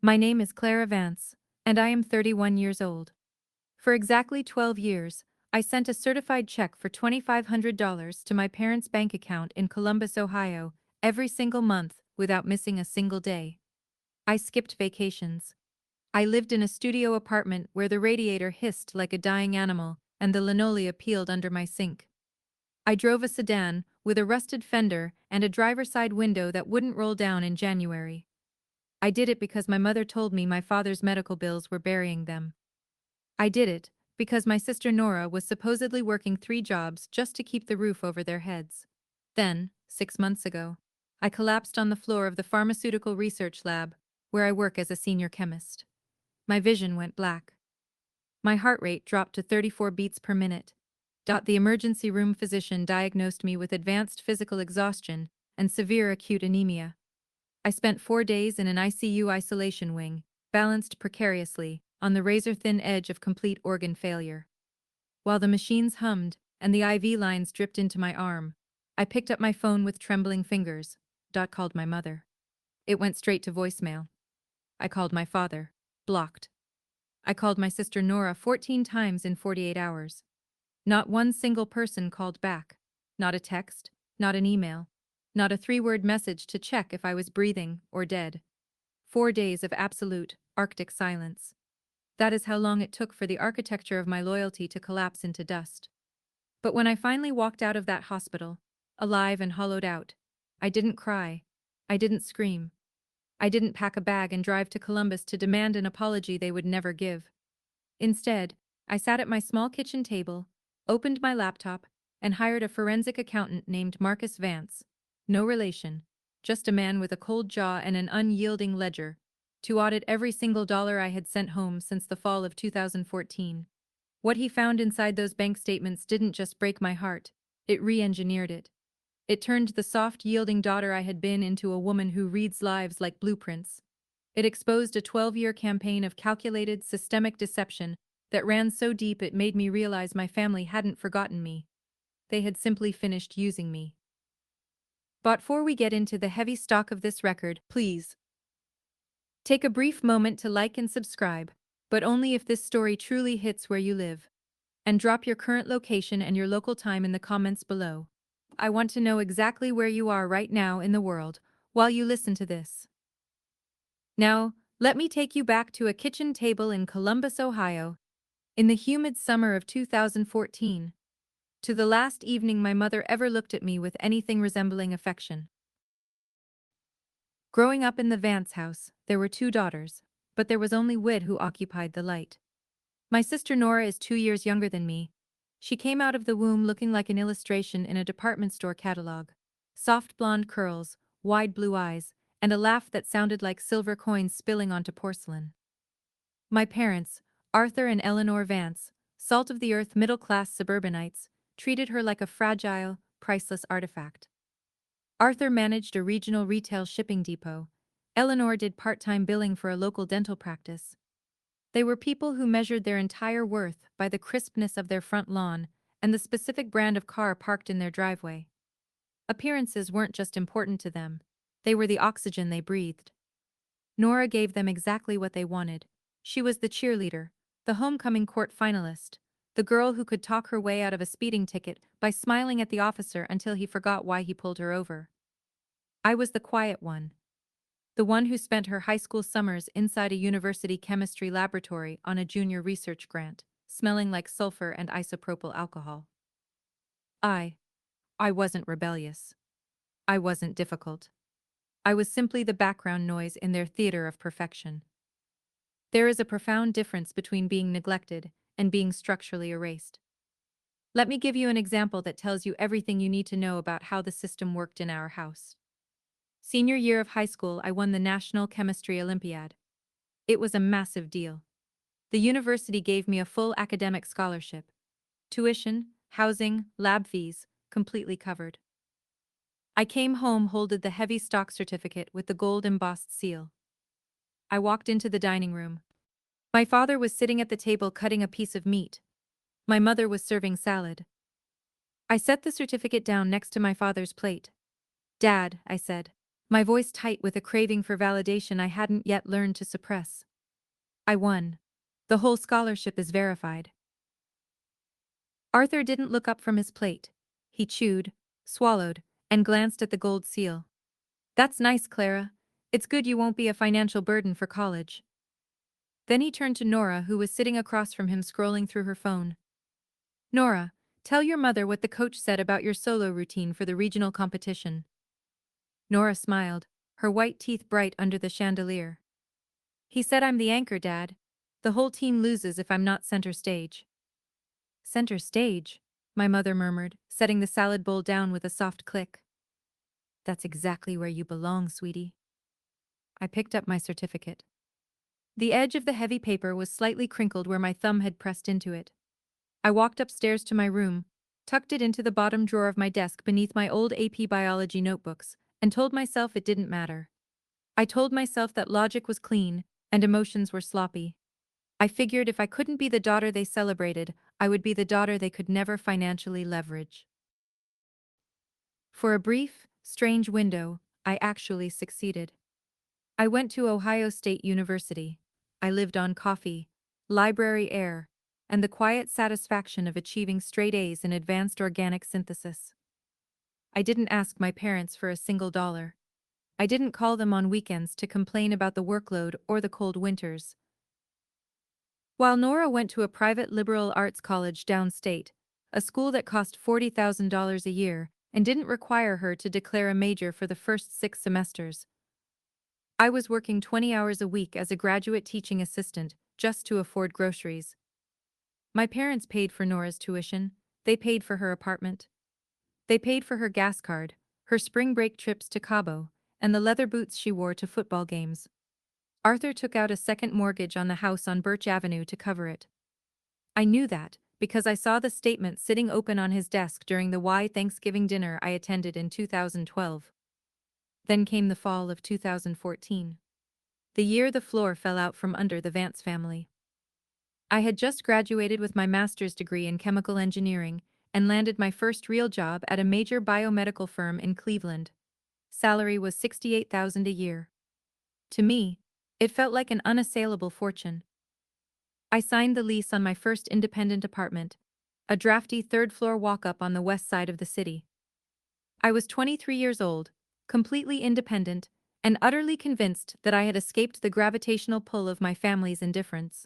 My name is Clara Vance, and I am 31 years old. For exactly 12 years, I sent a certified check for $2,500 to my parents' bank account in Columbus, Ohio, every single month without missing a single day. I skipped vacations. I lived in a studio apartment where the radiator hissed like a dying animal and the linoleum peeled under my sink. I drove a sedan with a rusted fender and a driver's side window that wouldn't roll down in January. I did it because my mother told me my father's medical bills were burying them. I did it because my sister Nora was supposedly working 3 jobs just to keep the roof over their heads. Then, 6 months ago, I collapsed on the floor of the pharmaceutical research lab, where I work as a senior chemist. My vision went black. My heart rate dropped to 34 beats per minute. The emergency room physician diagnosed me with advanced physical exhaustion and severe acute anemia. I spent 4 days in an ICU isolation wing, balanced precariously, on the razor-thin edge of complete organ failure. While the machines hummed and the IV lines dripped into my arm, I picked up my phone with trembling fingers. Called my mother. It went straight to voicemail. I called my father. Blocked. I called my sister Nora 14 times in 48 hours. Not one single person called back. Not a text, not an email, not a 3-word message to check if I was breathing or dead. 4 days of absolute, Arctic silence. That is how long it took for the architecture of my loyalty to collapse into dust. But when I finally walked out of that hospital, alive and hollowed out, I didn't cry. I didn't scream. I didn't pack a bag and drive to Columbus to demand an apology they would never give. Instead, I sat at my small kitchen table, opened my laptop, and hired a forensic accountant named Marcus Vance. No relation, just a man with a cold jaw and an unyielding ledger, to audit every single dollar I had sent home since the fall of 2014. What he found inside those bank statements didn't just break my heart, it re-engineered it. It turned the soft, yielding daughter I had been into a woman who reads lives like blueprints. It exposed a 12-year campaign of calculated, systemic deception that ran so deep it made me realize my family hadn't forgotten me. They had simply finished using me. But before we get into the heavy stock of this record, please take a brief moment to like and subscribe, but only if this story truly hits where you live. And drop your current location and your local time in the comments below. I want to know exactly where you are right now in the world while you listen to this. Now, let me take you back to a kitchen table in Columbus, Ohio, in the humid summer of 2014. To the last evening my mother ever looked at me with anything resembling affection. Growing up in the Vance house, there were 2 daughters, but there was only Wid who occupied the light. My sister Nora is 2 years younger than me. She came out of the womb looking like an illustration in a department store catalog. Soft blonde curls, wide blue eyes, and a laugh that sounded like silver coins spilling onto porcelain. My parents, Arthur and Eleanor Vance, salt-of-the-earth middle-class suburbanites, treated her like a fragile, priceless artifact. Arthur managed a regional retail shipping depot. Eleanor did part-time billing for a local dental practice. They were people who measured their entire worth by the crispness of their front lawn and the specific brand of car parked in their driveway. Appearances weren't just important to them, they were the oxygen they breathed. Nora gave them exactly what they wanted. She was the cheerleader, the homecoming court finalist, the girl who could talk her way out of a speeding ticket by smiling at the officer until he forgot why he pulled her over. I was the quiet one. The one who spent her high school summers inside a university chemistry laboratory on a junior research grant, smelling like sulfur and isopropyl alcohol. I wasn't rebellious. I wasn't difficult. I was simply the background noise in their theater of perfection. There is a profound difference between being neglected and being structurally erased. Let me give you an example that tells you everything you need to know about how the system worked in our house. Senior year of high school, I won the National Chemistry Olympiad. It was a massive deal. The university gave me a full academic scholarship. Tuition, housing, lab fees, completely covered. I came home holding the heavy stock certificate with the gold embossed seal. I walked into the dining room. My father was sitting at the table cutting a piece of meat. My mother was serving salad. I set the certificate down next to my father's plate. "Dad," I said, my voice tight with a craving for validation I hadn't yet learned to suppress. I won. The whole scholarship is verified. Arthur didn't look up from his plate. He chewed, swallowed, and glanced at the gold seal. That's nice, Clara. It's good you won't be a financial burden for college. Then he turned to Nora, who was sitting across from him scrolling through her phone. Nora, tell your mother what the coach said about your solo routine for the regional competition. Nora smiled, her white teeth bright under the chandelier. He said I'm the anchor, Dad. The whole team loses if I'm not center stage. Center stage? My mother murmured, setting the salad bowl down with a soft click. That's exactly where you belong, sweetie. I picked up my certificate. The edge of the heavy paper was slightly crinkled where my thumb had pressed into it. I walked upstairs to my room, tucked it into the bottom drawer of my desk beneath my old AP biology notebooks, and told myself it didn't matter. I told myself that logic was clean, and emotions were sloppy. I figured if I couldn't be the daughter they celebrated, I would be the daughter they could never financially leverage. For a brief, strange window, I actually succeeded. I went to Ohio State University. I lived on coffee, library air, and the quiet satisfaction of achieving straight A's in advanced organic synthesis. I didn't ask my parents for a single dollar. I didn't call them on weekends to complain about the workload or the cold winters. While Nora went to a private liberal arts college downstate, a school that cost $40,000 a year and didn't require her to declare a major for the first 6 semesters, I was working 20 hours a week as a graduate teaching assistant just to afford groceries. My parents paid for Nora's tuition, they paid for her apartment. They paid for her gas card, her spring break trips to Cabo, and the leather boots she wore to football games. Arthur took out a second mortgage on the house on Birch Avenue to cover it. I knew that because I saw the statement sitting open on his desk during the Y Thanksgiving dinner I attended in 2012. Then came the fall of 2014. The year the floor fell out from under the Vance family. I had just graduated with my master's degree in chemical engineering and landed my first real job at a major biomedical firm in Cleveland. Salary was $68,000 a year. To me, it felt like an unassailable fortune. I signed the lease on my first independent apartment, a drafty third-floor walk-up on the west side of the city. I was 23 years old, completely independent, and utterly convinced that I had escaped the gravitational pull of my family's indifference.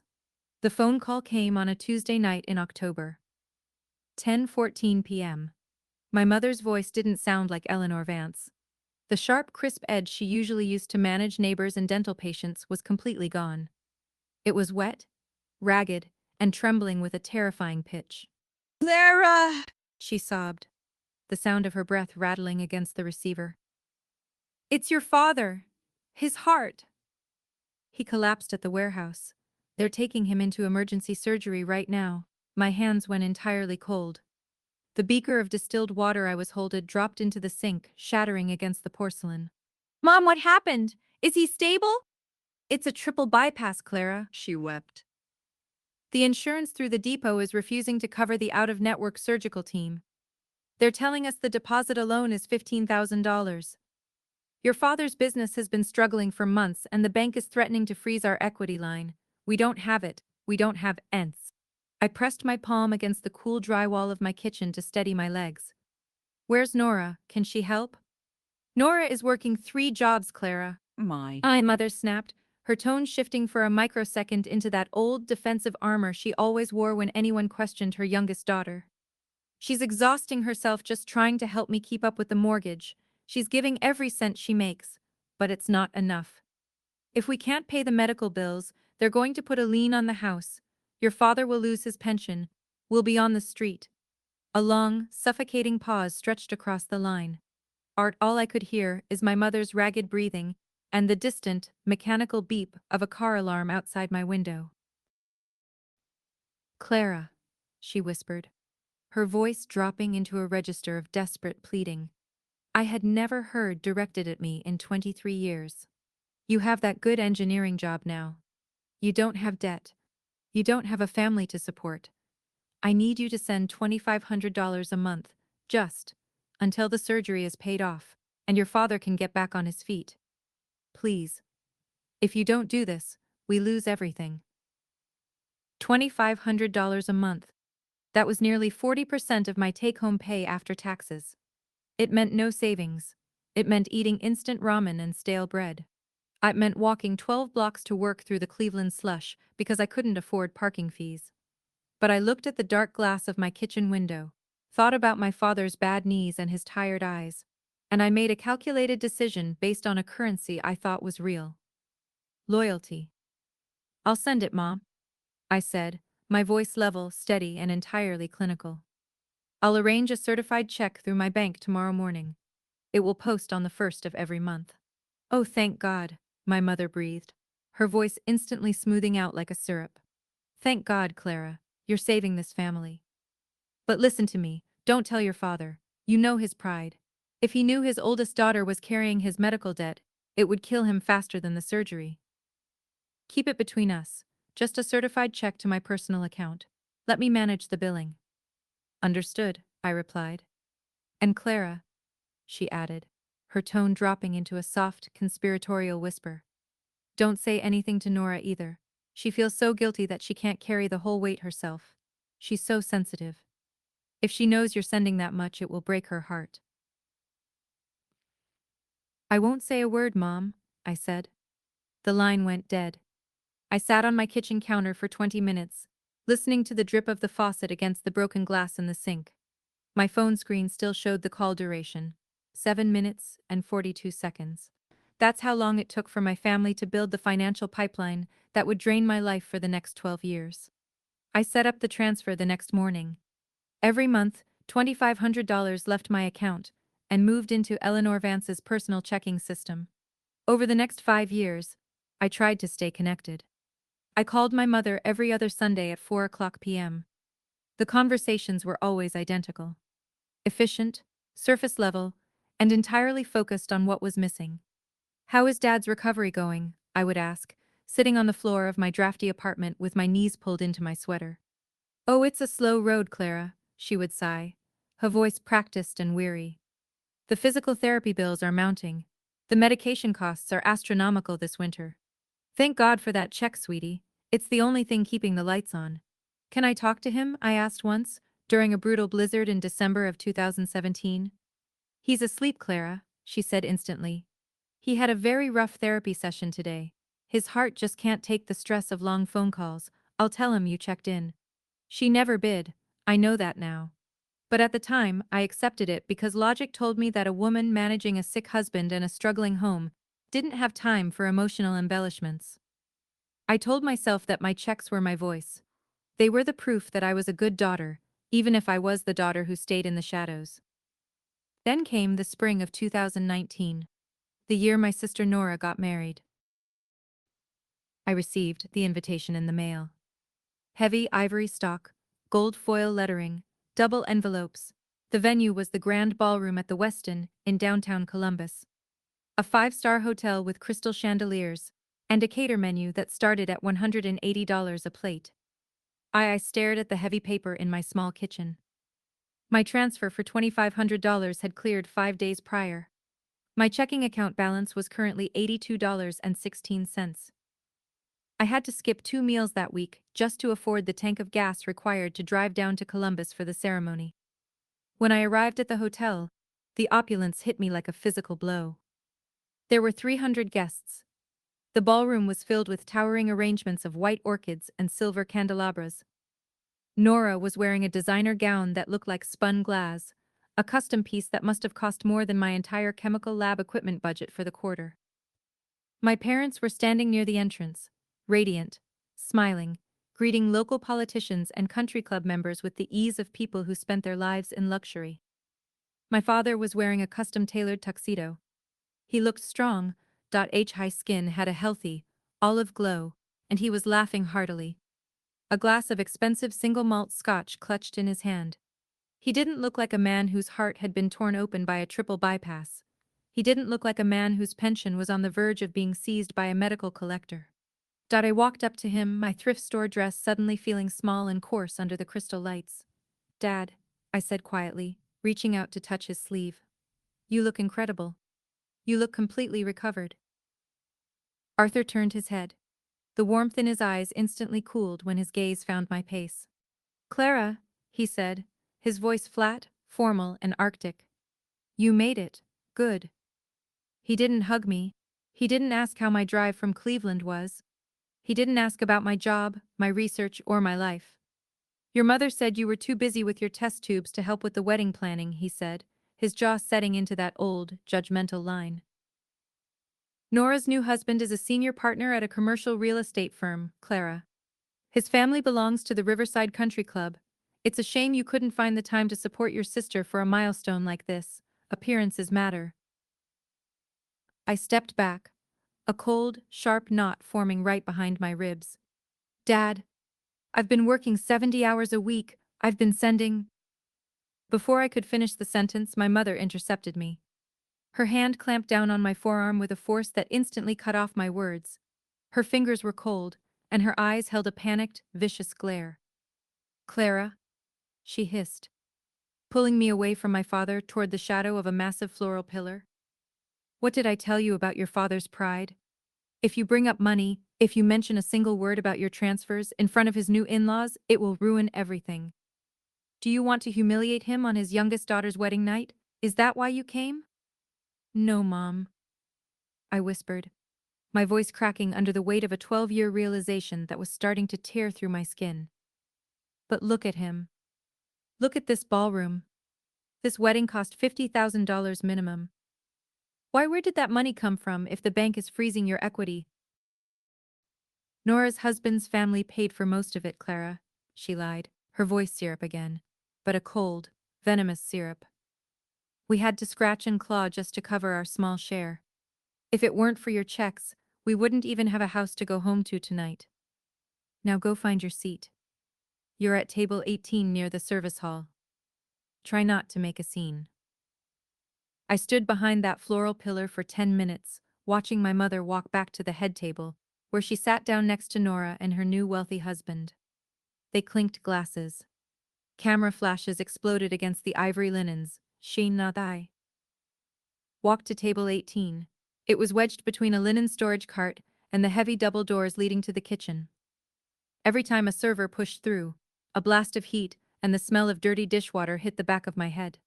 The phone call came on a Tuesday night in October. 10:14 p.m. My mother's voice didn't sound like Eleanor Vance. The sharp, crisp edge she usually used to manage neighbors and dental patients was completely gone. It was wet, ragged, and trembling with a terrifying pitch. Clara! She sobbed, the sound of her breath rattling against the receiver. It's your father. His heart. He collapsed at the warehouse. They're taking him into emergency surgery right now. My hands went entirely cold. The beaker of distilled water I was holding dropped into the sink, shattering against the porcelain. Mom, what happened? Is he stable? It's a triple bypass, Clara, she wept. The insurance through the depot is refusing to cover the out-of-network surgical team. They're telling us the deposit alone is $15,000. Your father's business has been struggling for months and the bank is threatening to freeze our equity line. We don't have it. We don't have ents. I pressed my palm against the cool drywall of my kitchen to steady my legs. Where's Nora? Can she help? Nora is working 3 jobs, Clara. My. Mother snapped, her tone shifting for a microsecond into that old defensive armor she always wore when anyone questioned her youngest daughter. She's exhausting herself just trying to help me keep up with the mortgage. She's giving every cent she makes, but it's not enough. If we can't pay the medical bills, they're going to put a lien on the house. Your father will lose his pension. We'll be on the street. A long, suffocating pause stretched across the line. All I could hear is my mother's ragged breathing and the distant, mechanical beep of a car alarm outside my window. Clara, she whispered, her voice dropping into a register of desperate pleading I had never heard directed at me in 23 years. You have that good engineering job now. You don't have debt. You don't have a family to support. I need you to send $2,500 a month, just until the surgery is paid off. and your father can get back on his feet. Please. If you don't do this, we lose everything. $2,500 a month. That was nearly 40% of my take-home pay after taxes. It meant no savings. It meant eating instant ramen and stale bread. It meant walking 12 blocks to work through the Cleveland slush because I couldn't afford parking fees. But I looked at the dark glass of my kitchen window, thought about my father's bad knees and his tired eyes, and I made a calculated decision based on a currency I thought was real. Loyalty. I'll send it, Mom, I said, my voice level, steady, and entirely clinical. I'll arrange a certified check through my bank tomorrow morning. It will post on the first of every month. Oh, thank God, my mother breathed, her voice instantly smoothing out like a syrup. Thank God, Clara, you're saving this family. But listen to me, don't tell your father. You know his pride. If he knew his oldest daughter was carrying his medical debt, it would kill him faster than the surgery. Keep it between us. Just a certified check to my personal account. Let me manage the billing. Understood, I replied. And Clara, she added, her tone dropping into a soft, conspiratorial whisper. Don't say anything to Nora either. She feels so guilty that she can't carry the whole weight herself. She's so sensitive. If she knows you're sending that much, it will break her heart. I won't say a word, Mom, I said. The line went dead. I sat on my kitchen counter for 20 minutes, listening to the drip of the faucet against the broken glass in the sink. My phone screen still showed the call duration, 7 minutes and 42 seconds. That's how long it took for my family to build the financial pipeline that would drain my life for the next 12 years. I set up the transfer the next morning. Every month, $2,500 left my account and moved into Eleanor Vance's personal checking system. Over the next 5 years, I tried to stay connected. I called my mother every other Sunday at 4 p.m. The conversations were always identical. Efficient, surface level, and entirely focused on what was missing. How is Dad's recovery going? I would ask, sitting on the floor of my drafty apartment with my knees pulled into my sweater. Oh, it's a slow road, Clara, she would sigh, her voice practiced and weary. The physical therapy bills are mounting. The medication costs are astronomical this winter. Thank God for that check, sweetie. It's the only thing keeping the lights on. Can I talk to him? I asked once, during a brutal blizzard in December of 2017. He's asleep, Clara, she said instantly. He had a very rough therapy session today. His heart just can't take the stress of long phone calls. I'll tell him you checked in. She never bid, I know that now. But at the time, I accepted it because logic told me that a woman managing a sick husband and a struggling home didn't have time for emotional embellishments. I told myself that my checks were my voice. They were the proof that I was a good daughter, even if I was the daughter who stayed in the shadows. Then came the spring of 2019, the year my sister Nora got married. I received the invitation in the mail. Heavy ivory stock, gold foil lettering, double envelopes. The venue was the Grand Ballroom at the Westin in downtown Columbus. A 5-star hotel with crystal chandeliers, and a cater menu that started at $180 a plate. I stared at the heavy paper in my small kitchen. My transfer for $2,500 had cleared 5 days prior. My checking account balance was currently $82.16. I had to skip 2 meals that week just to afford the tank of gas required to drive down to Columbus for the ceremony. When I arrived at the hotel, the opulence hit me like a physical blow. There were 300 guests. The ballroom was filled with towering arrangements of white orchids and silver candelabras. Nora was wearing a designer gown that looked like spun glass, a custom piece that must have cost more than my entire chemical lab equipment budget for the quarter. My parents were standing near the entrance, radiant, smiling, greeting local politicians and country club members with the ease of people who spent their lives in luxury. My father was wearing a custom-tailored tuxedo. He looked strong, high skin had a healthy, olive glow, and he was laughing heartily. A glass of expensive single malt scotch clutched in his hand. He didn't look like a man whose heart had been torn open by a triple bypass. He didn't look like a man whose pension was on the verge of being seized by a medical collector. I walked up to him, my thrift store dress suddenly feeling small and coarse under the crystal lights. Dad, I said quietly, reaching out to touch his sleeve. You look incredible. You look completely recovered. Arthur turned his head. The warmth in his eyes instantly cooled when his gaze found my face. Clara, he said, his voice flat, formal, and arctic. You made it. Good. He didn't hug me. He didn't ask how my drive from Cleveland was. He didn't ask about my job, my research, or my life. Your mother said you were too busy with your test tubes to help with the wedding planning, he said, his jaw setting into that old, judgmental line. Nora's new husband is a senior partner at a commercial real estate firm, Clara. His family belongs to the Riverside Country Club. It's a shame you couldn't find the time to support your sister for a milestone like this. Appearances matter. I stepped back, a cold, sharp knot forming right behind my ribs. Dad, I've been working 70 hours a week. I've been sending. Before I could finish the sentence, my mother intercepted me. Her hand clamped down on my forearm with a force that instantly cut off my words. Her fingers were cold, and her eyes held a panicked, vicious glare. Clara, she hissed, pulling me away from my father toward the shadow of a massive floral pillar. What did I tell you about your father's pride? If you bring up money, if you mention a single word about your transfers in front of his new in-laws, it will ruin everything. Do you want to humiliate him on his youngest daughter's wedding night? Is that why you came? No, Mom, I whispered, my voice cracking under the weight of a 12-year realization that was starting to tear through my skin. But look at him. Look at this ballroom. This wedding cost $50,000 minimum. Where did that money come from if the bank is freezing your equity? Nora's husband's family paid for most of it, Clara, she lied, her voice syrup again, but a cold, venomous syrup. We had to scratch and claw just to cover our small share. If it weren't for your checks, we wouldn't even have a house to go home to tonight. Now go find your seat. You're at table 18 near the service hall. Try not to make a scene. I stood behind that floral pillar for 10 minutes, watching my mother walk back to the head table, where she sat down next to Nora and her new wealthy husband. They clinked glasses. Camera flashes exploded against the ivory linens. Sheen na thai. Walked to table 18. It was wedged between a linen storage cart and the heavy double doors leading to the kitchen. Every time a server pushed through, a blast of heat and the smell of dirty dishwater hit the back of my head.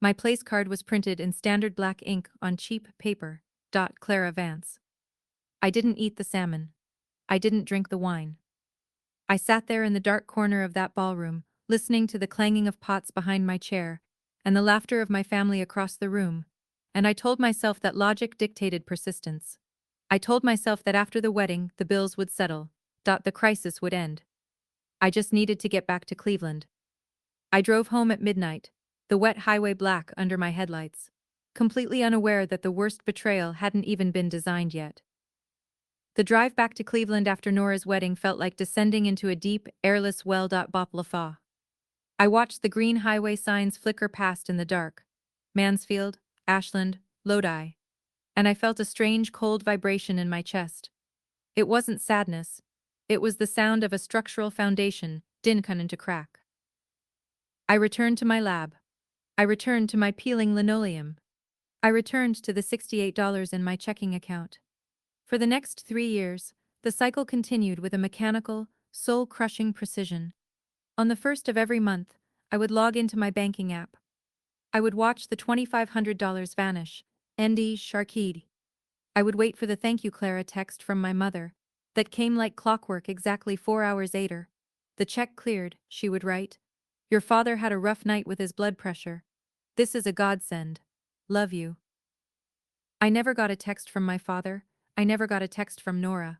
My place card was printed in standard black ink on cheap paper. Clara Vance. I didn't eat the salmon. I didn't drink the wine. I sat there in the dark corner of that ballroom, listening to the clanging of pots behind my chair and the laughter of my family across the room, and I told myself that logic dictated persistence. I told myself that after the wedding, the bills would settle. The crisis would end. I just needed to get back to Cleveland. I drove home at midnight, the wet highway black under my headlights, completely unaware that the worst betrayal hadn't even been designed yet. The drive back to Cleveland after Nora's wedding felt like descending into a deep, airless well. Bop la fa. I watched the green highway signs flicker past in the dark. Mansfield, Ashland, Lodi. And I felt a strange cold vibration in my chest. It wasn't sadness. It was the sound of a structural foundation, dinkan into crack. I returned to my lab. I returned to my peeling linoleum. I returned to the $68 in my checking account. For the next 3 years, the cycle continued with a mechanical, soul-crushing precision. On the first of every month, I would log into my banking app. I would watch the $2,500 vanish. Andy Sharkid. I would wait for the "Thank you, Clara" text from my mother. That came like clockwork exactly 4 hours later. The check cleared, she would write. Your father had a rough night with his blood pressure. This is a godsend. Love you. I never got a text from my father. I never got a text from Nora.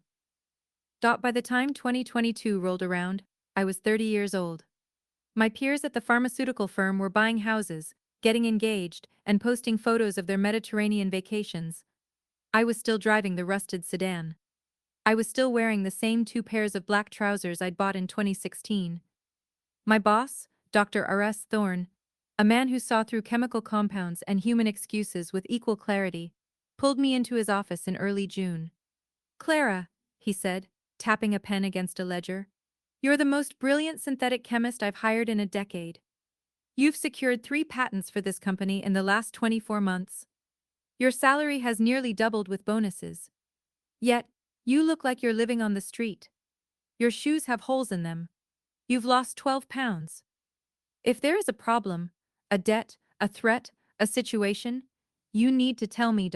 By the time 2022 rolled around, I was 30 years old. My peers at the pharmaceutical firm were buying houses, getting engaged, and posting photos of their Mediterranean vacations. I was still driving the rusted sedan. I was still wearing the same 2 pairs of black trousers I'd bought in 2016. My boss, Dr. R.S. Thorne, a man who saw through chemical compounds and human excuses with equal clarity, pulled me into his office in early June. Clara, he said, tapping a pen against a ledger, you're the most brilliant synthetic chemist I've hired in a decade. You've secured 3 patents for this company in the last 24 months. Your salary has nearly doubled with bonuses. Yet, you look like you're living on the street. Your shoes have holes in them. You've lost 12 pounds. If there is a problem, a debt, a threat, a situation, you need to tell me.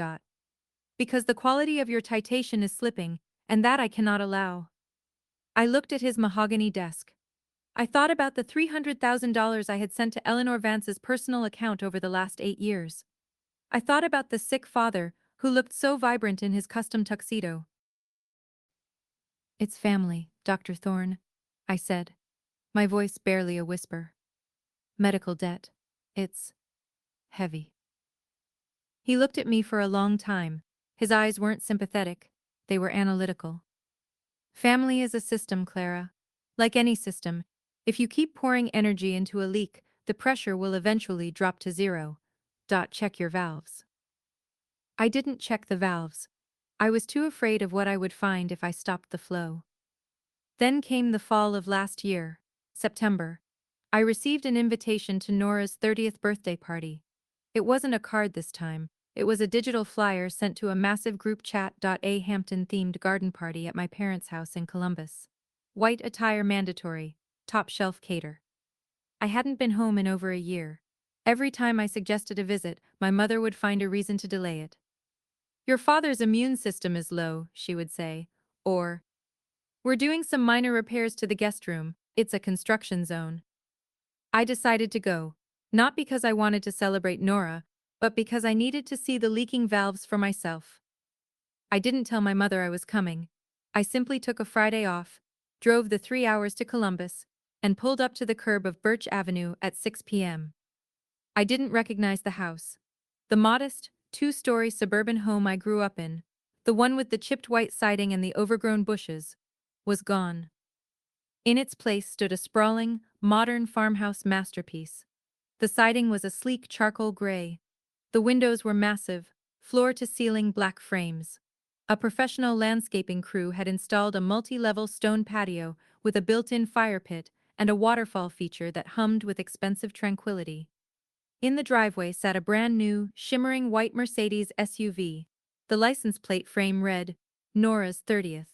Because the quality of your citation is slipping, and that I cannot allow. I looked at his mahogany desk. I thought about the $300,000 I had sent to Eleanor Vance's personal account over the last 8 years. I thought about the sick father, who looked so vibrant in his custom tuxedo. It's family, Dr. Thorne, I said, my voice barely a whisper. Medical debt. It's heavy. He looked at me for a long time. His eyes weren't sympathetic, they were analytical. Family is a system, Clara. Like any system, if you keep pouring energy into a leak, the pressure will eventually drop to zero. Check your valves. I didn't check the valves. I was too afraid of what I would find if I stopped the flow. Then came the fall of last year, September. I received an invitation to Nora's 30th birthday party. It wasn't a card this time, it was a digital flyer sent to a massive group chat. A Hampton-themed garden party at my parents' house in Columbus. White attire mandatory, top shelf cater. I hadn't been home in over a year. Every time I suggested a visit, my mother would find a reason to delay it. Your father's immune system is low, she would say, or, we're doing some minor repairs to the guest room, it's a construction zone. I decided to go, not because I wanted to celebrate Nora, but because I needed to see the leaking valves for myself. I didn't tell my mother I was coming. I simply took a Friday off, drove the 3 hours to Columbus, and pulled up to the curb of Birch Avenue at 6 p.m. I didn't recognize the house. The modest, two-story suburban home I grew up in, the one with the chipped white siding and the overgrown bushes, was gone. In its place stood a sprawling, modern farmhouse masterpiece. The siding was a sleek charcoal gray. The windows were massive, floor-to-ceiling black frames. A professional landscaping crew had installed a multi-level stone patio with a built-in fire pit and a waterfall feature that hummed with expensive tranquility. In the driveway sat a brand-new, shimmering white Mercedes SUV. The license plate frame read, Nora's 30th.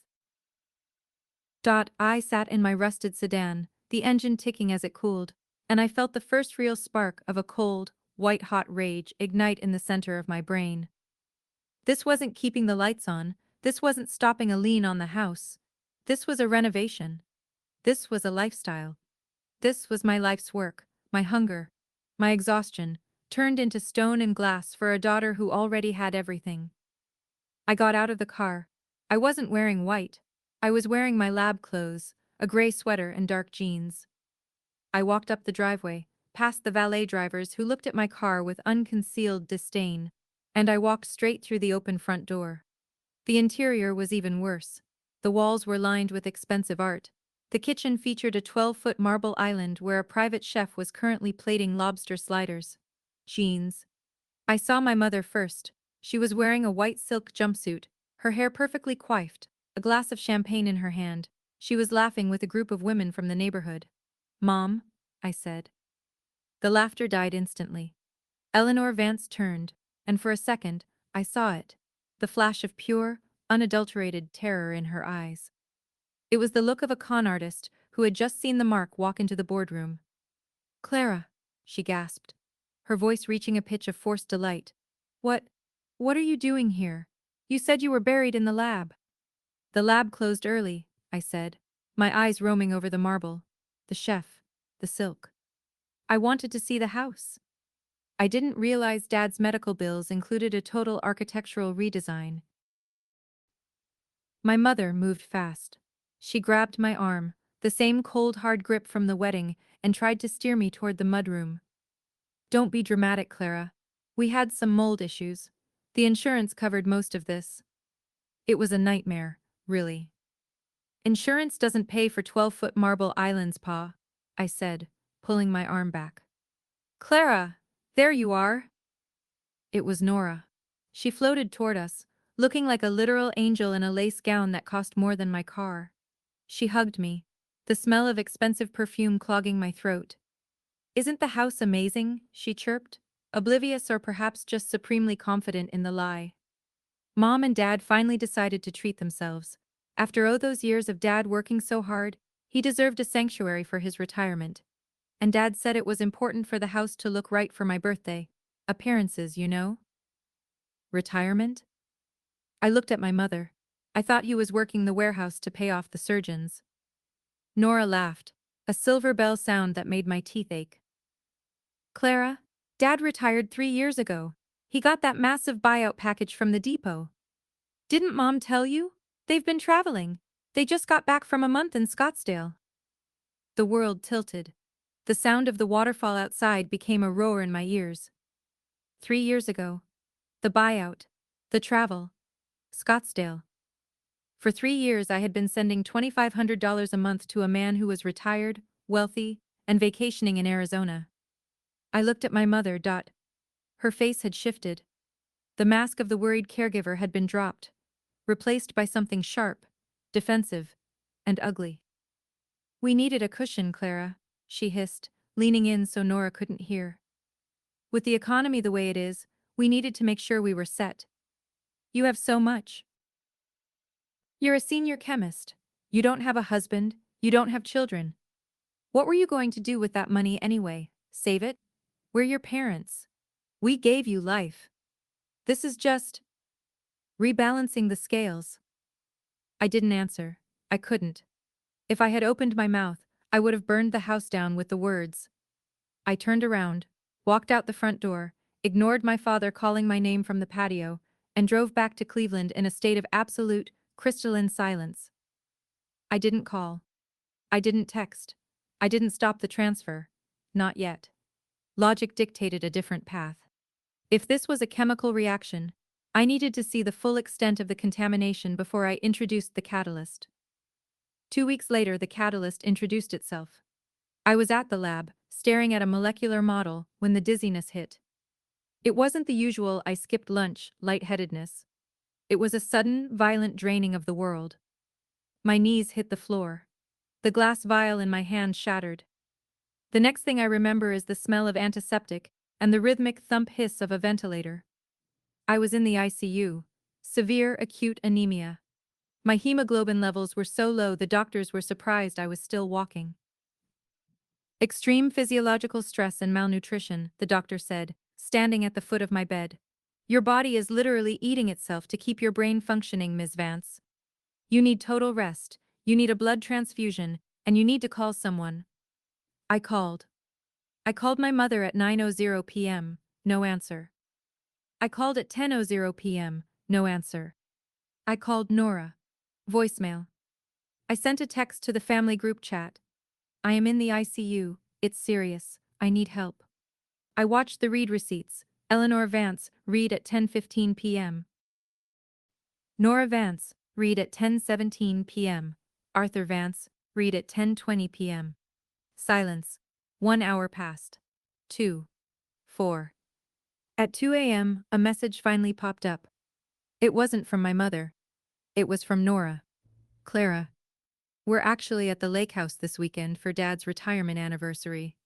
I sat in my rusted sedan, the engine ticking as it cooled, and I felt the first real spark of a cold, white-hot rage ignite in the center of my brain. This wasn't keeping the lights on, this wasn't stopping a lien on the house. This was a renovation. This was a lifestyle. This was my life's work, my hunger, my exhaustion, turned into stone and glass for a daughter who already had everything. I got out of the car. I wasn't wearing white. I was wearing my lab clothes, a gray sweater and dark jeans. I walked up the driveway, past the valet drivers who looked at my car with unconcealed disdain, and I walked straight through the open front door. The interior was even worse. The walls were lined with expensive art. The kitchen featured a 12-foot marble island where a private chef was currently plating lobster sliders. Jeans. I saw my mother first. She was wearing a white silk jumpsuit, her hair perfectly coiffed, a glass of champagne in her hand. She was laughing with a group of women from the neighborhood. Mom, I said. The laughter died instantly. Eleanor Vance turned, and for a second, I saw it. The flash of pure, unadulterated terror in her eyes. It was the look of a con artist who had just seen the mark walk into the boardroom. Clara, she gasped, her voice reaching a pitch of forced delight. What are you doing here? You said you were buried in the lab. The lab closed early, I said, my eyes roaming over the marble, the chef, the silk. I wanted to see the house. I didn't realize Dad's medical bills included a total architectural redesign. My mother moved fast. She grabbed my arm, the same cold hard grip from the wedding, and tried to steer me toward the mudroom. Don't be dramatic, Clara. We had some mold issues. The insurance covered most of this. It was a nightmare, really. Insurance doesn't pay for 12-foot marble islands, Pa, I said, pulling my arm back. Clara, there you are. It was Nora. She floated toward us, looking like a literal angel in a lace gown that cost more than my car. She hugged me, the smell of expensive perfume clogging my throat. Isn't the house amazing? She chirped. oblivious or perhaps just supremely confident in the lie. Mom and Dad finally decided to treat themselves. After all those years of Dad working so hard, he deserved a sanctuary for his retirement. And Dad said it was important for the house to look right for my birthday. Appearances, you know? Retirement? I looked at my mother. I thought he was working the warehouse to pay off the surgeons. Nora laughed, a silver bell sound that made my teeth ache. Clara, Dad retired 3 years ago. He got that massive buyout package from the depot. Didn't Mom tell you? They've been traveling. They just got back from a month in Scottsdale. The world tilted. The sound of the waterfall outside became a roar in my ears. 3 years ago. The buyout. The travel. Scottsdale. For 3 years I had been sending $2,500 a month to a man who was retired, wealthy, and vacationing in Arizona. I looked at my mother. Her face had shifted. The mask of the worried caregiver had been dropped, replaced by something sharp, defensive, and ugly. We needed a cushion, Clara, she hissed, leaning in so Nora couldn't hear. With the economy the way it is, we needed to make sure we were set. You have so much. You're a senior chemist. You don't have a husband, you don't have children. What were you going to do with that money anyway? Save it? We're your parents. We gave you life. This is just rebalancing the scales. I didn't answer. I couldn't. If I had opened my mouth, I would have burned the house down with the words. I turned around, walked out the front door, ignored my father calling my name from the patio, and drove back to Cleveland in a state of absolute, crystalline silence. I didn't call. I didn't text. I didn't stop the transfer. Not yet. Logic dictated a different path. If this was a chemical reaction, I needed to see the full extent of the contamination before I introduced the catalyst. 2 weeks later, the catalyst introduced itself. I was at the lab, staring at a molecular model, when the dizziness hit. It wasn't the usual I skipped lunch lightheadedness. It was a sudden, violent draining of the world. My knees hit the floor. The glass vial in my hand shattered. The next thing I remember is the smell of antiseptic and the rhythmic thump hiss of a ventilator. I was in the ICU. Severe acute anemia. My hemoglobin levels were so low the doctors were surprised I was still walking. Extreme physiological stress and malnutrition, the doctor said, standing at the foot of my bed. Your body is literally eating itself to keep your brain functioning, Ms. Vance. You need total rest, you need a blood transfusion, and you need to call someone. I called. I called my mother at 9:00 p.m., no answer. I called at 10:00 p.m., no answer. I called Nora. Voicemail. I sent a text to the family group chat. I am in the ICU, it's serious, I need help. I watched the read receipts. Eleanor Vance, read at 10:15 p.m. Nora Vance, read at 10:17 p.m. Arthur Vance, read at 10:20 p.m. Silence. 1 hour passed. 2. 4. At 2 a.m., a message finally popped up. It wasn't from my mother. It was from Nora. Clara. We're actually at the lake house this weekend for Dad's retirement anniversary.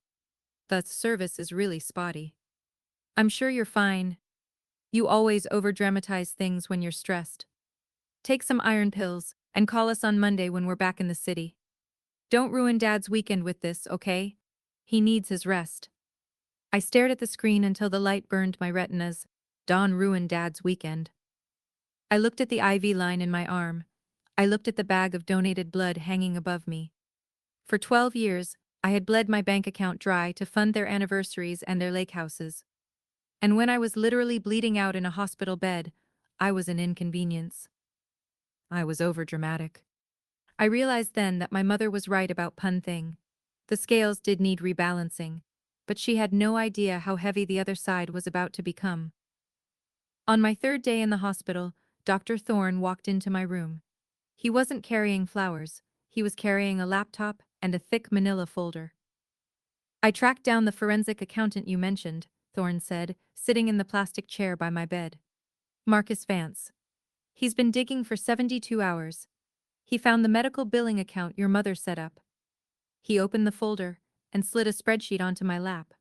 The service is really spotty. I'm sure you're fine. You always overdramatize things when you're stressed. Take some iron pills and call us on Monday when we're back in the city. Don't ruin Dad's weekend with this, okay? He needs his rest. I stared at the screen until the light burned my retinas. Dawn ruined Dad's weekend. I looked at the IV line in my arm. I looked at the bag of donated blood hanging above me. For 12 years, I had bled my bank account dry to fund their anniversaries and their lake houses. And when I was literally bleeding out in a hospital bed, I was an inconvenience. I was overdramatic. I realized then that my mother was right about pun thing. The scales did need rebalancing, but she had no idea how heavy the other side was about to become. On my third day in the hospital, Dr. Thorne walked into my room. He wasn't carrying flowers, he was carrying a laptop and a thick manila folder. I tracked down the forensic accountant you mentioned, Thorne said, sitting in the plastic chair by my bed. Marcus Vance. He's been digging for 72 hours. He found the medical billing account your mother set up. He opened the folder and slid a spreadsheet onto my lap.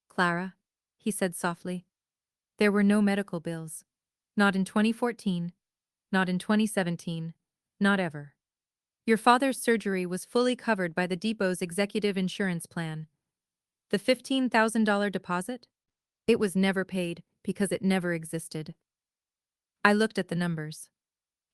Clara, he said softly. There were no medical bills. Not in 2014, not in 2017, not ever. Your father's surgery was fully covered by the depot's executive insurance plan. The $15,000 deposit? It was never paid because it never existed. I looked at the numbers.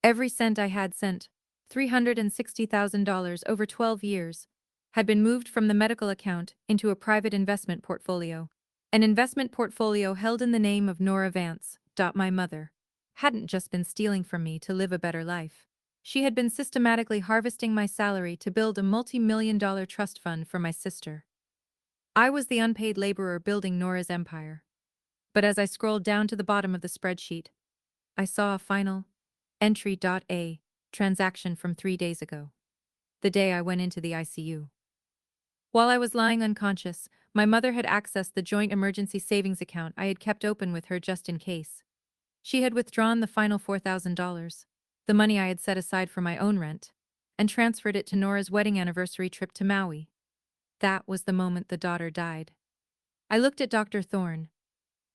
Every cent I had sent, $360,000 over 12 years, had been moved from the medical account into a private investment portfolio. An investment portfolio held in the name of Nora Vance. My mother hadn't just been stealing from me to live a better life. She had been systematically harvesting my salary to build a multi-million-dollar trust fund for my sister. I was the unpaid laborer building Nora's empire. But as I scrolled down to the bottom of the spreadsheet, I saw a final entry.a transaction from 3 days ago, the day I went into the ICU. While I was lying unconscious, my mother had accessed the joint emergency savings account I had kept open with her just in case. She had withdrawn the final $4,000, the money I had set aside for my own rent, and transferred it to Nora's wedding anniversary trip to Maui. That was the moment the daughter died. I looked at Dr. Thorne.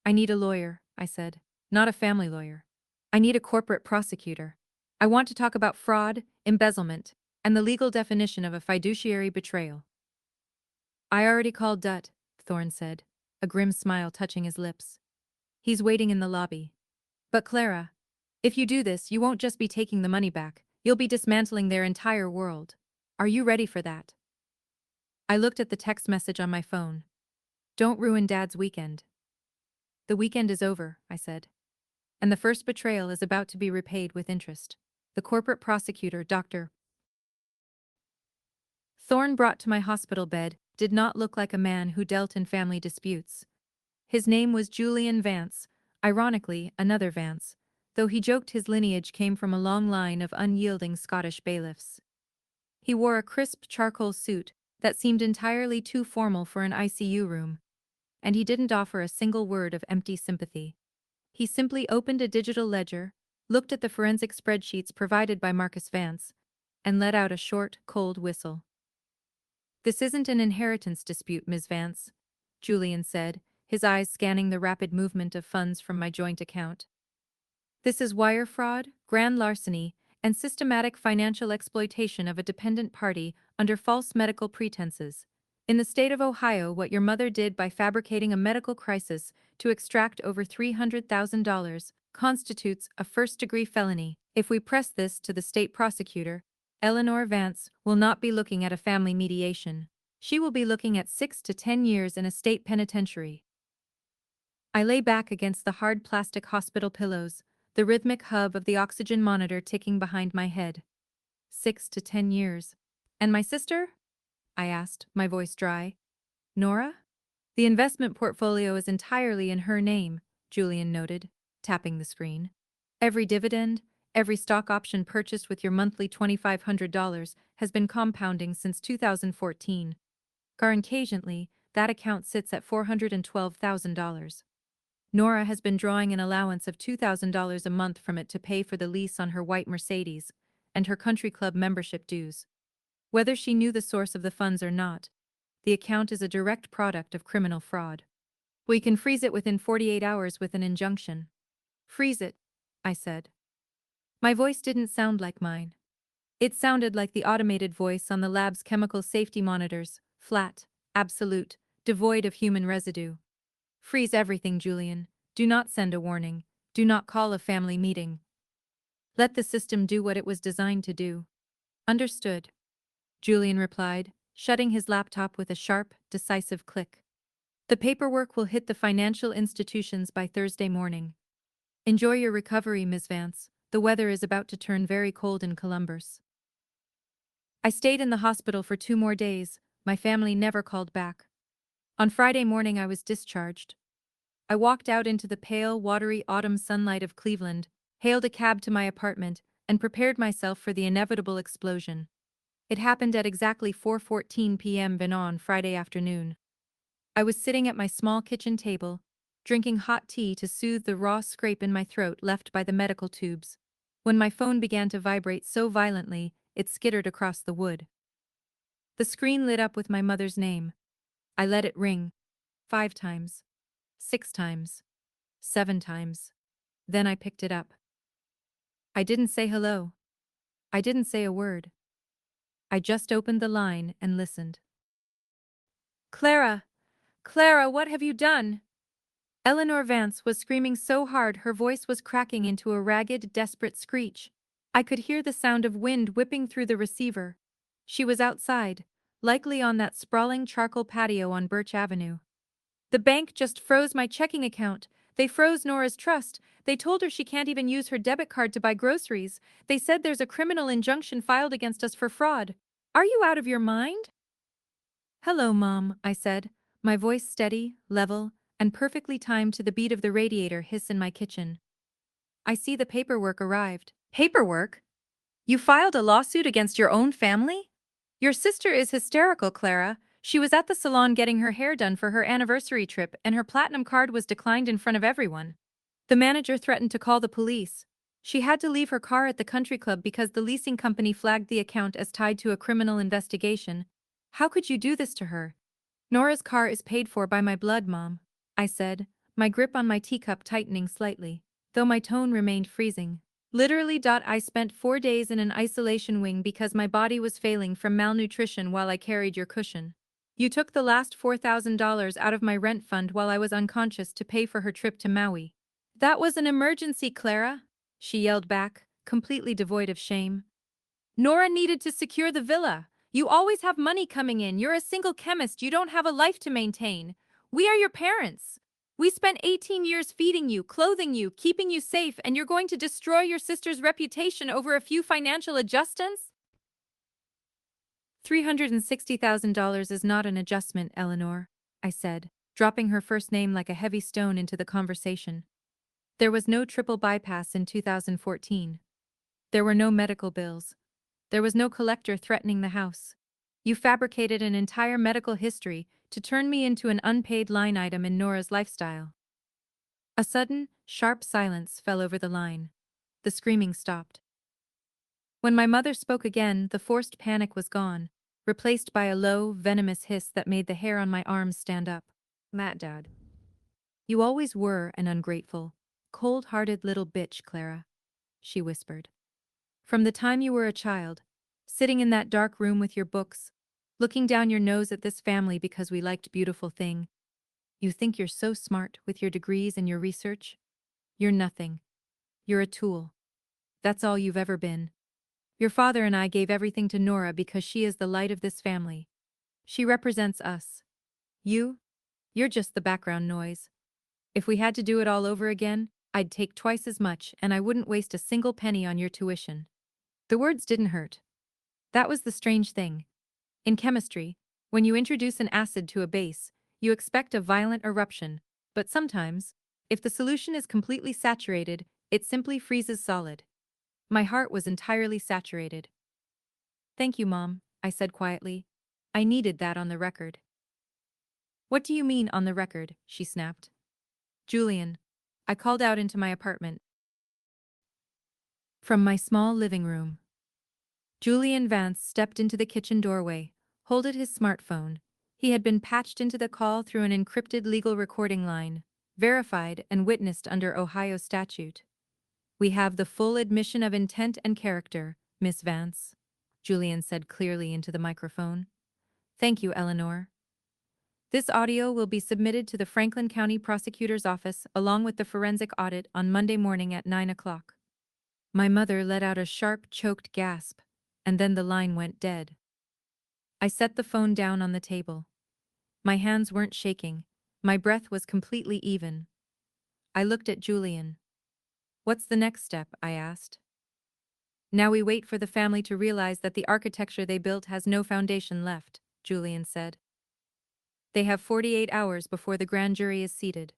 I need a lawyer, I said. Not a family lawyer. I need a corporate prosecutor. I want to talk about fraud, embezzlement, and the legal definition of a fiduciary betrayal. I already called Dutt, Thorne said, a grim smile touching his lips. He's waiting in the lobby. But Clara, if you do this, you won't just be taking the money back, you'll be dismantling their entire world. Are you ready for that? I looked at the text message on my phone. Don't ruin Dad's weekend. The weekend is over, I said. And the first betrayal is about to be repaid with interest. The corporate prosecutor, Dr. Thorne brought to my hospital bed did not look like a man who dealt in family disputes. His name was Julian Vance, ironically, another Vance, though he joked his lineage came from a long line of unyielding Scottish bailiffs. He wore a crisp charcoal suit that seemed entirely too formal for an ICU room, and he didn't offer a single word of empty sympathy. He simply opened a digital ledger, looked at the forensic spreadsheets provided by Marcus Vance, and let out a short, cold whistle. This isn't an inheritance dispute, Ms. Vance, Julian said, his eyes scanning the rapid movement of funds from my joint account. This is wire fraud, grand larceny, and systematic financial exploitation of a dependent party under false medical pretenses. In the state of Ohio, what your mother did by fabricating a medical crisis to extract over $300,000 constitutes a first-degree felony. If we press this to the state prosecutor, Eleanor Vance will not be looking at a family mediation. She will be looking at 6 to 10 years in a state penitentiary. I lay back against the hard plastic hospital pillows, the rhythmic hub of the oxygen monitor ticking behind my head. 6 to 10 years. And my sister? I asked, my voice dry. Nora? The investment portfolio is entirely in her name, Julian noted, tapping the screen. Every dividend, every stock option purchased with your monthly $2,500 has been compounding since 2014. Occasionally, that account sits at $412,000. Nora has been drawing an allowance of $2,000 a month from it to pay for the lease on her white Mercedes and her country club membership dues. Whether she knew the source of the funds or not, the account is a direct product of criminal fraud. We can freeze it within 48 hours with an injunction. Freeze it, I said. My voice didn't sound like mine. It sounded like the automated voice on the lab's chemical safety monitors, flat, absolute, devoid of human residue. Freeze everything, Julian. Do not send a warning. Do not call a family meeting. Let the system do what it was designed to do. Understood, Julian replied, shutting his laptop with a sharp, decisive click. The paperwork will hit the financial institutions by Thursday morning. Enjoy your recovery, Ms. Vance. The weather is about to turn very cold in Columbus. I stayed in the hospital for 2 more days. My family never called back. On Friday morning I was discharged. I walked out into the pale, watery autumn sunlight of Cleveland, hailed a cab to my apartment, and prepared myself for the inevitable explosion. It happened at exactly 4:14 p.m. on Friday afternoon. I was sitting at my small kitchen table, drinking hot tea to soothe the raw scrape in my throat left by the medical tubes, when my phone began to vibrate so violently it skittered across the wood. The screen lit up with my mother's name. I let it ring 5 times. 6 times. 7 times. Then I picked it up. I didn't say hello. I didn't say a word. I just opened the line and listened. Clara! Clara, what have you done? Eleanor Vance was screaming so hard her voice was cracking into a ragged, desperate screech. I could hear the sound of wind whipping through the receiver. She was outside, likely on that sprawling charcoal patio on Birch Avenue. The bank just froze my checking account. They froze Nora's trust. They told her she can't even use her debit card to buy groceries. They said there's a criminal injunction filed against us for fraud. Are you out of your mind? Hello, Mom, I said, my voice steady, level, and perfectly timed to the beat of the radiator hiss in my kitchen. I see the paperwork arrived. Paperwork? You filed a lawsuit against your own family? Your sister is hysterical, Clara. She was at the salon getting her hair done for her anniversary trip and her platinum card was declined in front of everyone. The manager threatened to call the police. She had to leave her car at the country club because the leasing company flagged the account as tied to a criminal investigation. How could you do this to her? Nora's car is paid for by my blood, Mom, I said, my grip on my teacup tightening slightly, though my tone remained freezing. Literally. I spent 4 days in an isolation wing because my body was failing from malnutrition while I carried your cushion. You took the last $4,000 out of my rent fund while I was unconscious to pay for her trip to Maui. That was an emergency, Clara, she yelled back, completely devoid of shame. Nora needed to secure the villa. You always have money coming in. You're a single chemist. You don't have a life to maintain. We are your parents. We spent 18 years feeding you, clothing you, keeping you safe, and you're going to destroy your sister's reputation over a few financial adjustments? $360,000 is not an adjustment, Eleanor, I said, dropping her first name like a heavy stone into the conversation. There was no triple bypass in 2014. There were no medical bills. There was no collector threatening the house. You fabricated an entire medical history to turn me into an unpaid line item in Nora's lifestyle. A sudden, sharp silence fell over the line. The screaming stopped. When my mother spoke again, the forced panic was gone, replaced by a low, venomous hiss that made the hair on my arms stand up. Matt, Dad. You always were an ungrateful, cold-hearted little bitch, Clara, she whispered. From the time you were a child, sitting in that dark room with your books, looking down your nose at this family because we liked beautiful thing. You think you're so smart with your degrees and your research? You're nothing. You're a tool. That's all you've ever been. Your father and I gave everything to Nora because she is the light of this family. She represents us. You're just the background noise. If we had to do it all over again, I'd take twice as much and I wouldn't waste a single penny on your tuition. The words didn't hurt. That was the strange thing. In chemistry, when you introduce an acid to a base, you expect a violent eruption, but sometimes, if the solution is completely saturated, it simply freezes solid. My heart was entirely saturated. Thank you, Mom, I said quietly. I needed that on the record. What do you mean on the record? She snapped. Julian. I called out into my apartment. From my small living room. Julian Vance stepped into the kitchen doorway, holding his smartphone. He had been patched into the call through an encrypted legal recording line, verified and witnessed under Ohio statute. We have the full admission of intent and character, Miss Vance, Julian said clearly into the microphone. Thank you, Eleanor. This audio will be submitted to the Franklin County Prosecutor's Office along with the forensic audit on Monday morning at 9 o'clock. My mother let out a sharp, choked gasp, and then the line went dead. I set the phone down on the table. My hands weren't shaking. My breath was completely even. I looked at Julian. What's the next step? I asked. Now we wait for the family to realize that the architecture they built has no foundation left, Julian said. They have 48 hours before the grand jury is seated.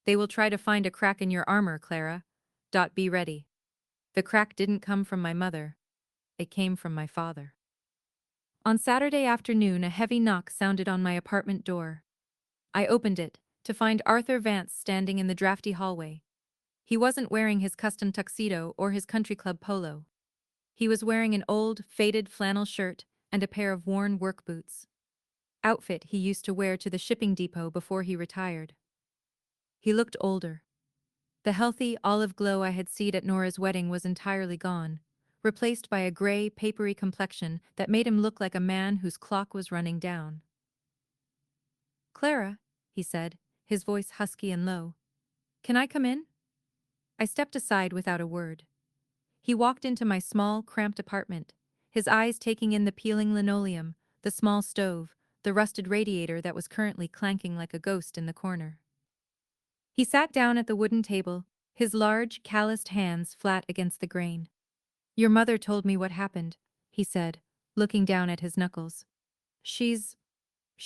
They will try to find a crack in your armor, Clara. Be ready. The crack didn't come from my mother. It came from my father. On Saturday afternoon, a heavy knock sounded on my apartment door. I opened it, to find Arthur Vance standing in the drafty hallway. He wasn't wearing his custom tuxedo or his country club polo. He was wearing an old, faded flannel shirt and a pair of worn work boots. Outfit he used to wear to the shipping depot before he retired. He looked older. The healthy olive glow I had seen at Nora's wedding was entirely gone, replaced by a gray, papery complexion that made him look like a man whose clock was running down. "Clara," he said, his voice husky and low. "Can I come in?" I stepped aside without a word. He walked into my small, cramped apartment, his eyes taking in the peeling linoleum, the small stove, the rusted radiator that was currently clanking like a ghost in the corner. He sat down at the wooden table, his large, calloused hands flat against the grain. "Your mother told me what happened," he said, looking down at his knuckles. She's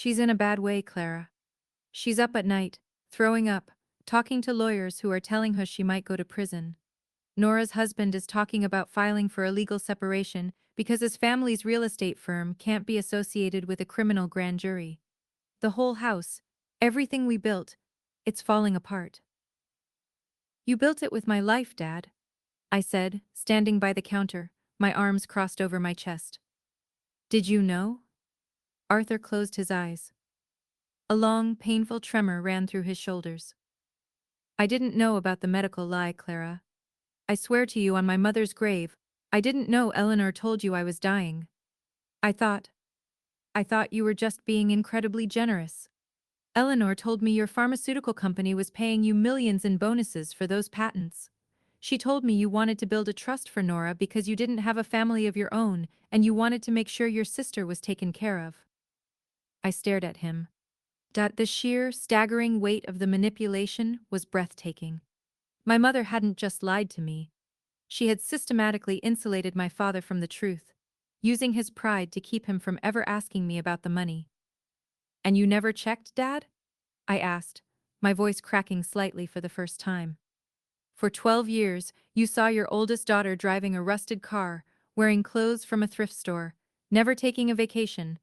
in a bad way, Clara. She's up at night, throwing up, talking to lawyers who are telling her she might go to prison. Nora's husband is talking about filing for a legal separation because his family's real estate firm can't be associated with a criminal grand jury. The whole house, everything we built, it's falling apart. "You built it with my life, Dad," I said, standing by the counter, my arms crossed over my chest. "Did you know?" Arthur closed his eyes. A long, painful tremor ran through his shoulders. "I didn't know about the medical lie, Clara. I swear to you on my mother's grave, I didn't know Eleanor told you I was dying. I thought you were just being incredibly generous. Eleanor told me your pharmaceutical company was paying you millions in bonuses for those patents. She told me you wanted to build a trust for Nora because you didn't have a family of your own and you wanted to make sure your sister was taken care of." I stared at him. The sheer, staggering weight of the manipulation was breathtaking. My mother hadn't just lied to me. She had systematically insulated my father from the truth, using his pride to keep him from ever asking me about the money. "And you never checked, Dad?" I asked, my voice cracking slightly for the first time. "For 12 years, you saw your oldest daughter driving a rusted car, wearing clothes from a thrift store, never taking a vacation,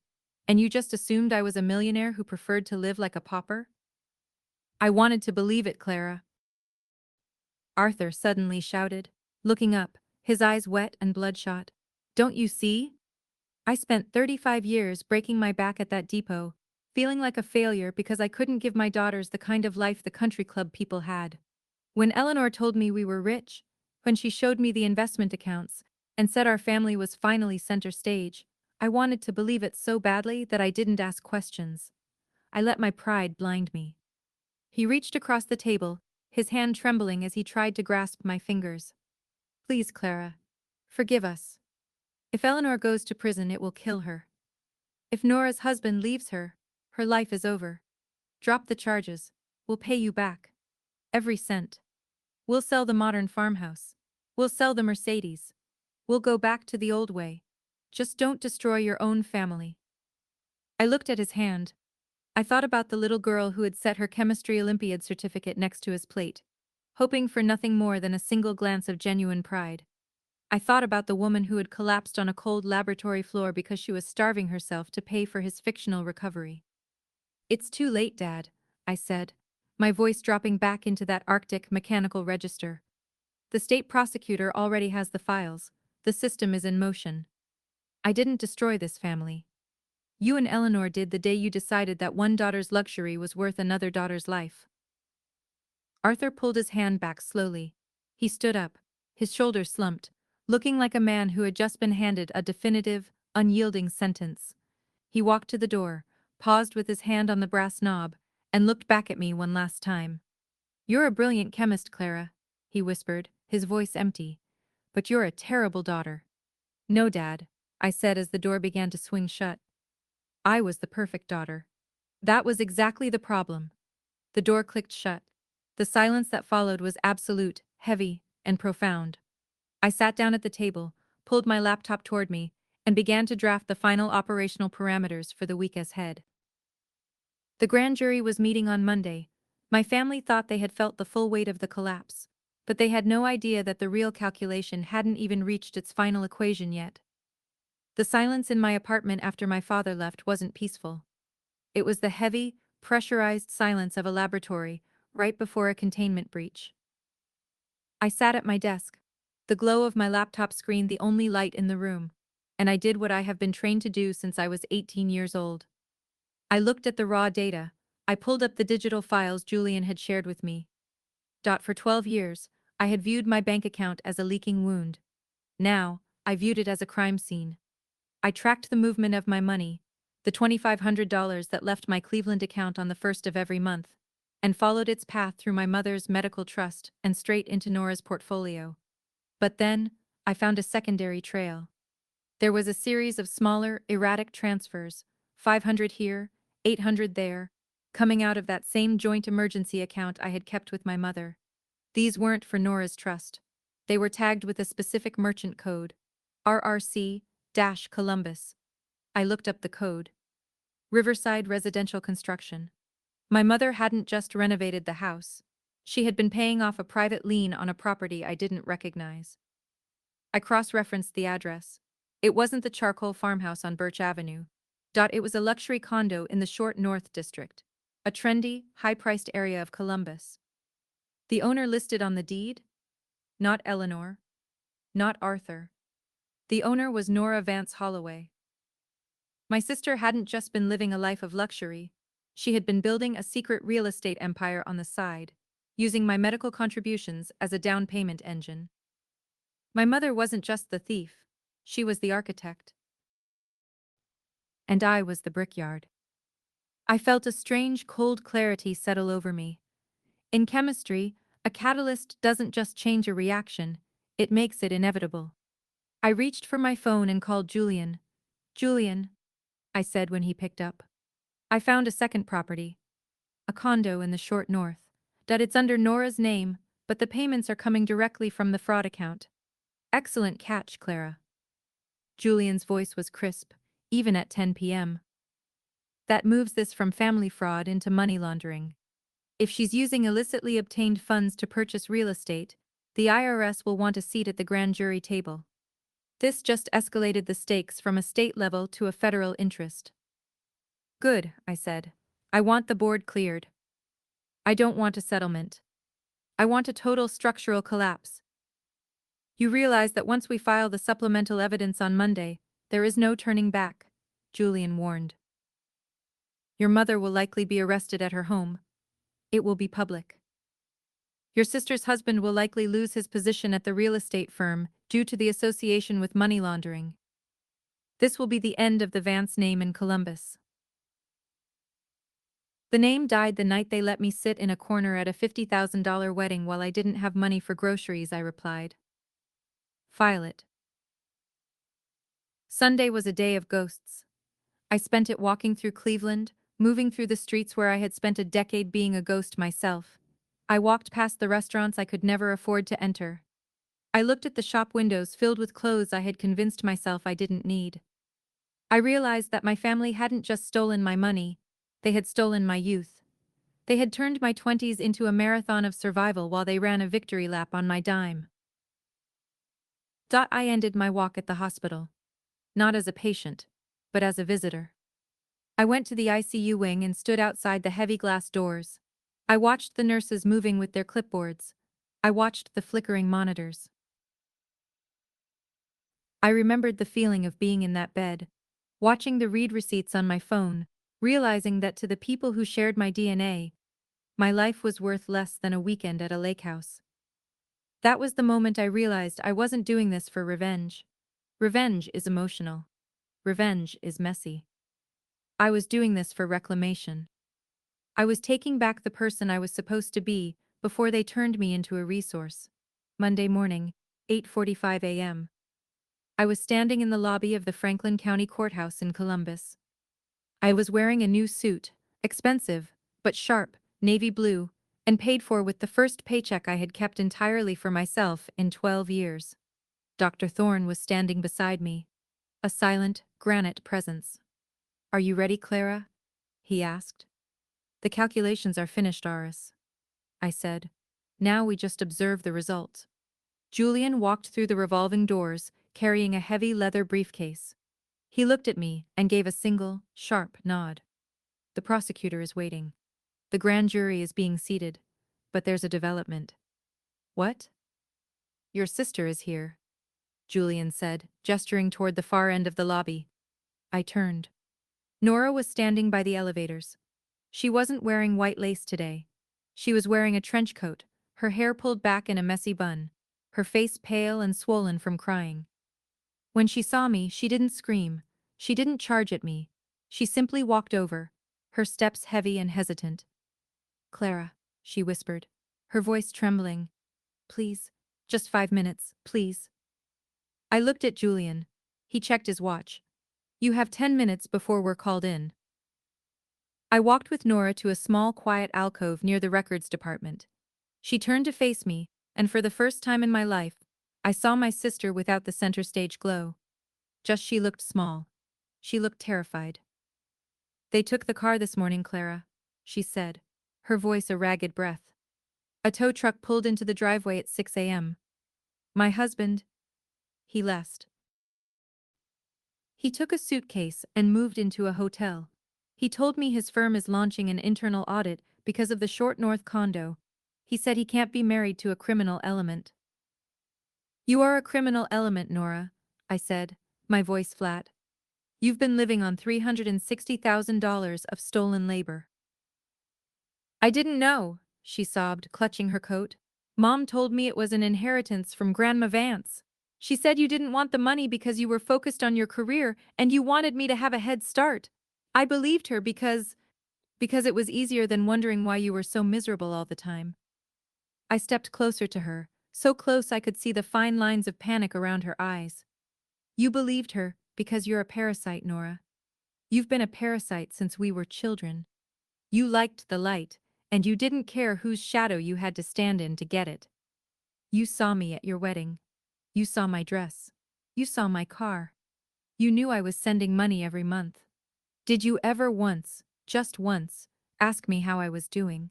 and you just assumed I was a millionaire who preferred to live like a pauper?" "I wanted to believe it, Clara," Arthur suddenly shouted, looking up, his eyes wet and bloodshot. "Don't you see? I spent 35 years breaking my back at that depot, feeling like a failure because I couldn't give my daughters the kind of life the country club people had. When Eleanor told me we were rich, when she showed me the investment accounts, and said our family was finally center stage, I wanted to believe it so badly that I didn't ask questions. I let my pride blind me." He reached across the table, his hand trembling as he tried to grasp my fingers. "Please, Clara. Forgive us. If Eleanor goes to prison, it will kill her. If Nora's husband leaves her, her life is over. Drop the charges. We'll pay you back. Every cent. We'll sell the modern farmhouse. We'll sell the Mercedes. We'll go back to the old way. Just don't destroy your own family." I looked at his hand. I thought about the little girl who had set her chemistry Olympiad certificate next to his plate, hoping for nothing more than a single glance of genuine pride. I thought about the woman who had collapsed on a cold laboratory floor because she was starving herself to pay for his fictional recovery. "It's too late, Dad," I said, my voice dropping back into that Arctic mechanical register. "The state prosecutor already has the files. The system is in motion. I didn't destroy this family. You and Eleanor did the day you decided that one daughter's luxury was worth another daughter's life." Arthur pulled his hand back slowly. He stood up, his shoulders slumped, looking like a man who had just been handed a definitive, unyielding sentence. He walked to the door, paused with his hand on the brass knob, and looked back at me one last time. "You're a brilliant chemist, Clara," he whispered, his voice empty. "But you're a terrible daughter." "No, Dad," I said as the door began to swing shut. "I was the perfect daughter." That was exactly the problem. The door clicked shut. The silence that followed was absolute, heavy, and profound. I sat down at the table, pulled my laptop toward me, and began to draft the final operational parameters for the week ahead. The grand jury was meeting on Monday. My family thought they had felt the full weight of the collapse, but they had no idea that the real calculation hadn't even reached its final equation yet. The silence in my apartment after my father left wasn't peaceful. It was the heavy, pressurized silence of a laboratory right before a containment breach. I sat at my desk, the glow of my laptop screen the only light in the room, and I did what I have been trained to do since I was 18 years old. I looked at the raw data, I pulled up the digital files Julian had shared with me. For 12 years, I had viewed my bank account as a leaking wound. Now, I viewed it as a crime scene. I tracked the movement of my money, the $2,500 that left my Cleveland account on the first of every month, and followed its path through my mother's medical trust and straight into Nora's portfolio. But then, I found a secondary trail. There was a series of smaller, erratic transfers, 500 here, 800 there, coming out of that same joint emergency account I had kept with my mother. These weren't for Nora's trust. They were tagged with a specific merchant code, RRC-Columbus. I looked up the code. Riverside Residential Construction. My mother hadn't just renovated the house. She had been paying off a private lien on a property I didn't recognize. I cross-referenced the address. It wasn't the charcoal farmhouse on Birch Avenue. It was a luxury condo in the Short North District, a trendy, high-priced area of Columbus. The owner listed on the deed? Not Eleanor. Not Arthur. The owner was Nora Vance Holloway. My sister hadn't just been living a life of luxury. She had been building a secret real estate empire on the side, using my medical contributions as a down payment engine. My mother wasn't just the thief. She was the architect. And I was the brickyard. I felt a strange cold clarity settle over me. In chemistry, a catalyst doesn't just change a reaction, it makes it inevitable. I reached for my phone and called Julian. Julian, I said when he picked up. I found a second property. A condo in the Short North. It's under Nora's name, but the payments are coming directly from the fraud account. Excellent catch, Clara. Julian's voice was crisp, even at 10 p.m. That moves this from family fraud into money laundering. If she's using illicitly obtained funds to purchase real estate, the IRS will want a seat at the grand jury table. This just escalated the stakes from a state level to a federal interest. Good, I said. I want the board cleared. I don't want a settlement. I want a total structural collapse. You realize that once we file the supplemental evidence on Monday, there is no turning back, Julian warned. Your mother will likely be arrested at her home. It will be public. Your sister's husband will likely lose his position at the real estate firm due to the association with money laundering. This will be the end of the Vance name in Columbus. The name died the night they let me sit in a corner at a $50,000 wedding while I didn't have money for groceries, I replied. File it. Sunday was a day of ghosts. I spent it walking through Cleveland, moving through the streets where I had spent a decade being a ghost myself. I walked past the restaurants I could never afford to enter. I looked at the shop windows filled with clothes I had convinced myself I didn't need. I realized that my family hadn't just stolen my money, they had stolen my youth. They had turned my 20s into a marathon of survival while they ran a victory lap on my dime. I ended my walk at the hospital. Not as a patient, but as a visitor. I went to the ICU wing and stood outside the heavy glass doors. I watched the nurses moving with their clipboards. I watched the flickering monitors. I remembered the feeling of being in that bed, watching the read receipts on my phone, realizing that to the people who shared my DNA, my life was worth less than a weekend at a lake house. That was the moment I realized I wasn't doing this for revenge. Revenge is emotional. Revenge is messy. I was doing this for reclamation. I was taking back the person I was supposed to be before they turned me into a resource. Monday morning, 8:45 a.m. I was standing in the lobby of the Franklin County Courthouse in Columbus. I was wearing a new suit, expensive, but sharp, navy blue, and paid for with the first paycheck I had kept entirely for myself in 12 years. Dr. Thorne was standing beside me, a silent, granite presence. Are you ready, Clara? He asked. The calculations are finished, Aris. I said. Now we just observe the result. Julian walked through the revolving doors, carrying a heavy leather briefcase. He looked at me and gave a single, sharp nod. The prosecutor is waiting. The grand jury is being seated. But there's a development. What? Your sister is here, Julian said, gesturing toward the far end of the lobby. I turned. Nora was standing by the elevators. She wasn't wearing white lace today. She was wearing a trench coat, her hair pulled back in a messy bun, her face pale and swollen from crying. When she saw me, she didn't scream. She didn't charge at me. She simply walked over, her steps heavy and hesitant. "Clara," she whispered, her voice trembling. "Please, just 5 minutes, please." I looked at Julian. He checked his watch. "You have 10 minutes before we're called in." I walked with Nora to a small quiet alcove near the records department. She turned to face me, and for the first time in my life, I saw my sister without the center stage glow. Just she looked small. She looked terrified. "They took the car this morning, Clara," she said, her voice a ragged breath. "A tow truck pulled into the driveway at 6 a.m. My husband, he left. He took a suitcase and moved into a hotel. He told me his firm is launching an internal audit because of the Short North condo. He said he can't be married to a criminal element." "You are a criminal element, Nora," I said, my voice flat. "You've been living on $360,000 of stolen labor." "I didn't know," she sobbed, clutching her coat. "Mom told me it was an inheritance from Grandma Vance. She said you didn't want the money because you were focused on your career and you wanted me to have a head start. I believed her because it was easier than wondering why you were so miserable all the time." I stepped closer to her, so close I could see the fine lines of panic around her eyes. "You believed her because you're a parasite, Nora. You've been a parasite since we were children. You liked the light, and you didn't care whose shadow you had to stand in to get it. You saw me at your wedding. You saw my dress. You saw my car. You knew I was sending money every month. Did you ever once, just once, ask me how I was doing?"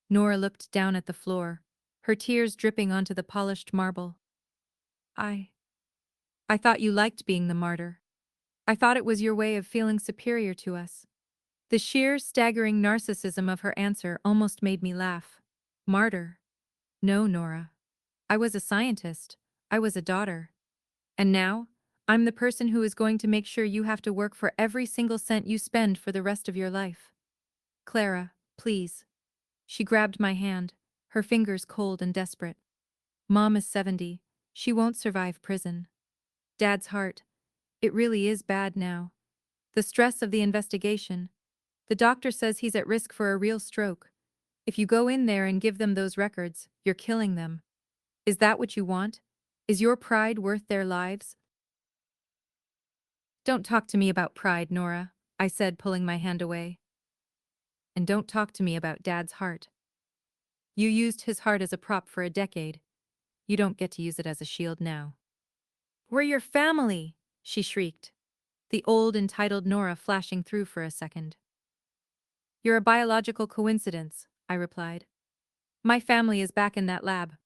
Nora looked down at the floor, her tears dripping onto the polished marble. I I thought you liked being the martyr. I thought it was your way of feeling superior to us." The sheer, staggering narcissism of her answer almost made me laugh. "Martyr? No, Nora. I was a scientist. I was a daughter. And now, I'm the person who is going to make sure you have to work for every single cent you spend for the rest of your life. Clara, please." She grabbed my hand, her fingers cold and desperate. "Mom is 70. She won't survive prison. Dad's heart. It really is bad now. The stress of the investigation. The doctor says he's at risk for a real stroke. If you go in there and give them those records, you're killing them. Is that what you want? Is your pride worth their lives?" "Don't talk to me about pride, Nora," I said, pulling my hand away. "And don't talk to me about Dad's heart. You used his heart as a prop for a decade. You don't get to use it as a shield now." "We're your family!" she shrieked, the old entitled Nora flashing through for a second. "You're a biological coincidence," I replied. "My family is back in that lab.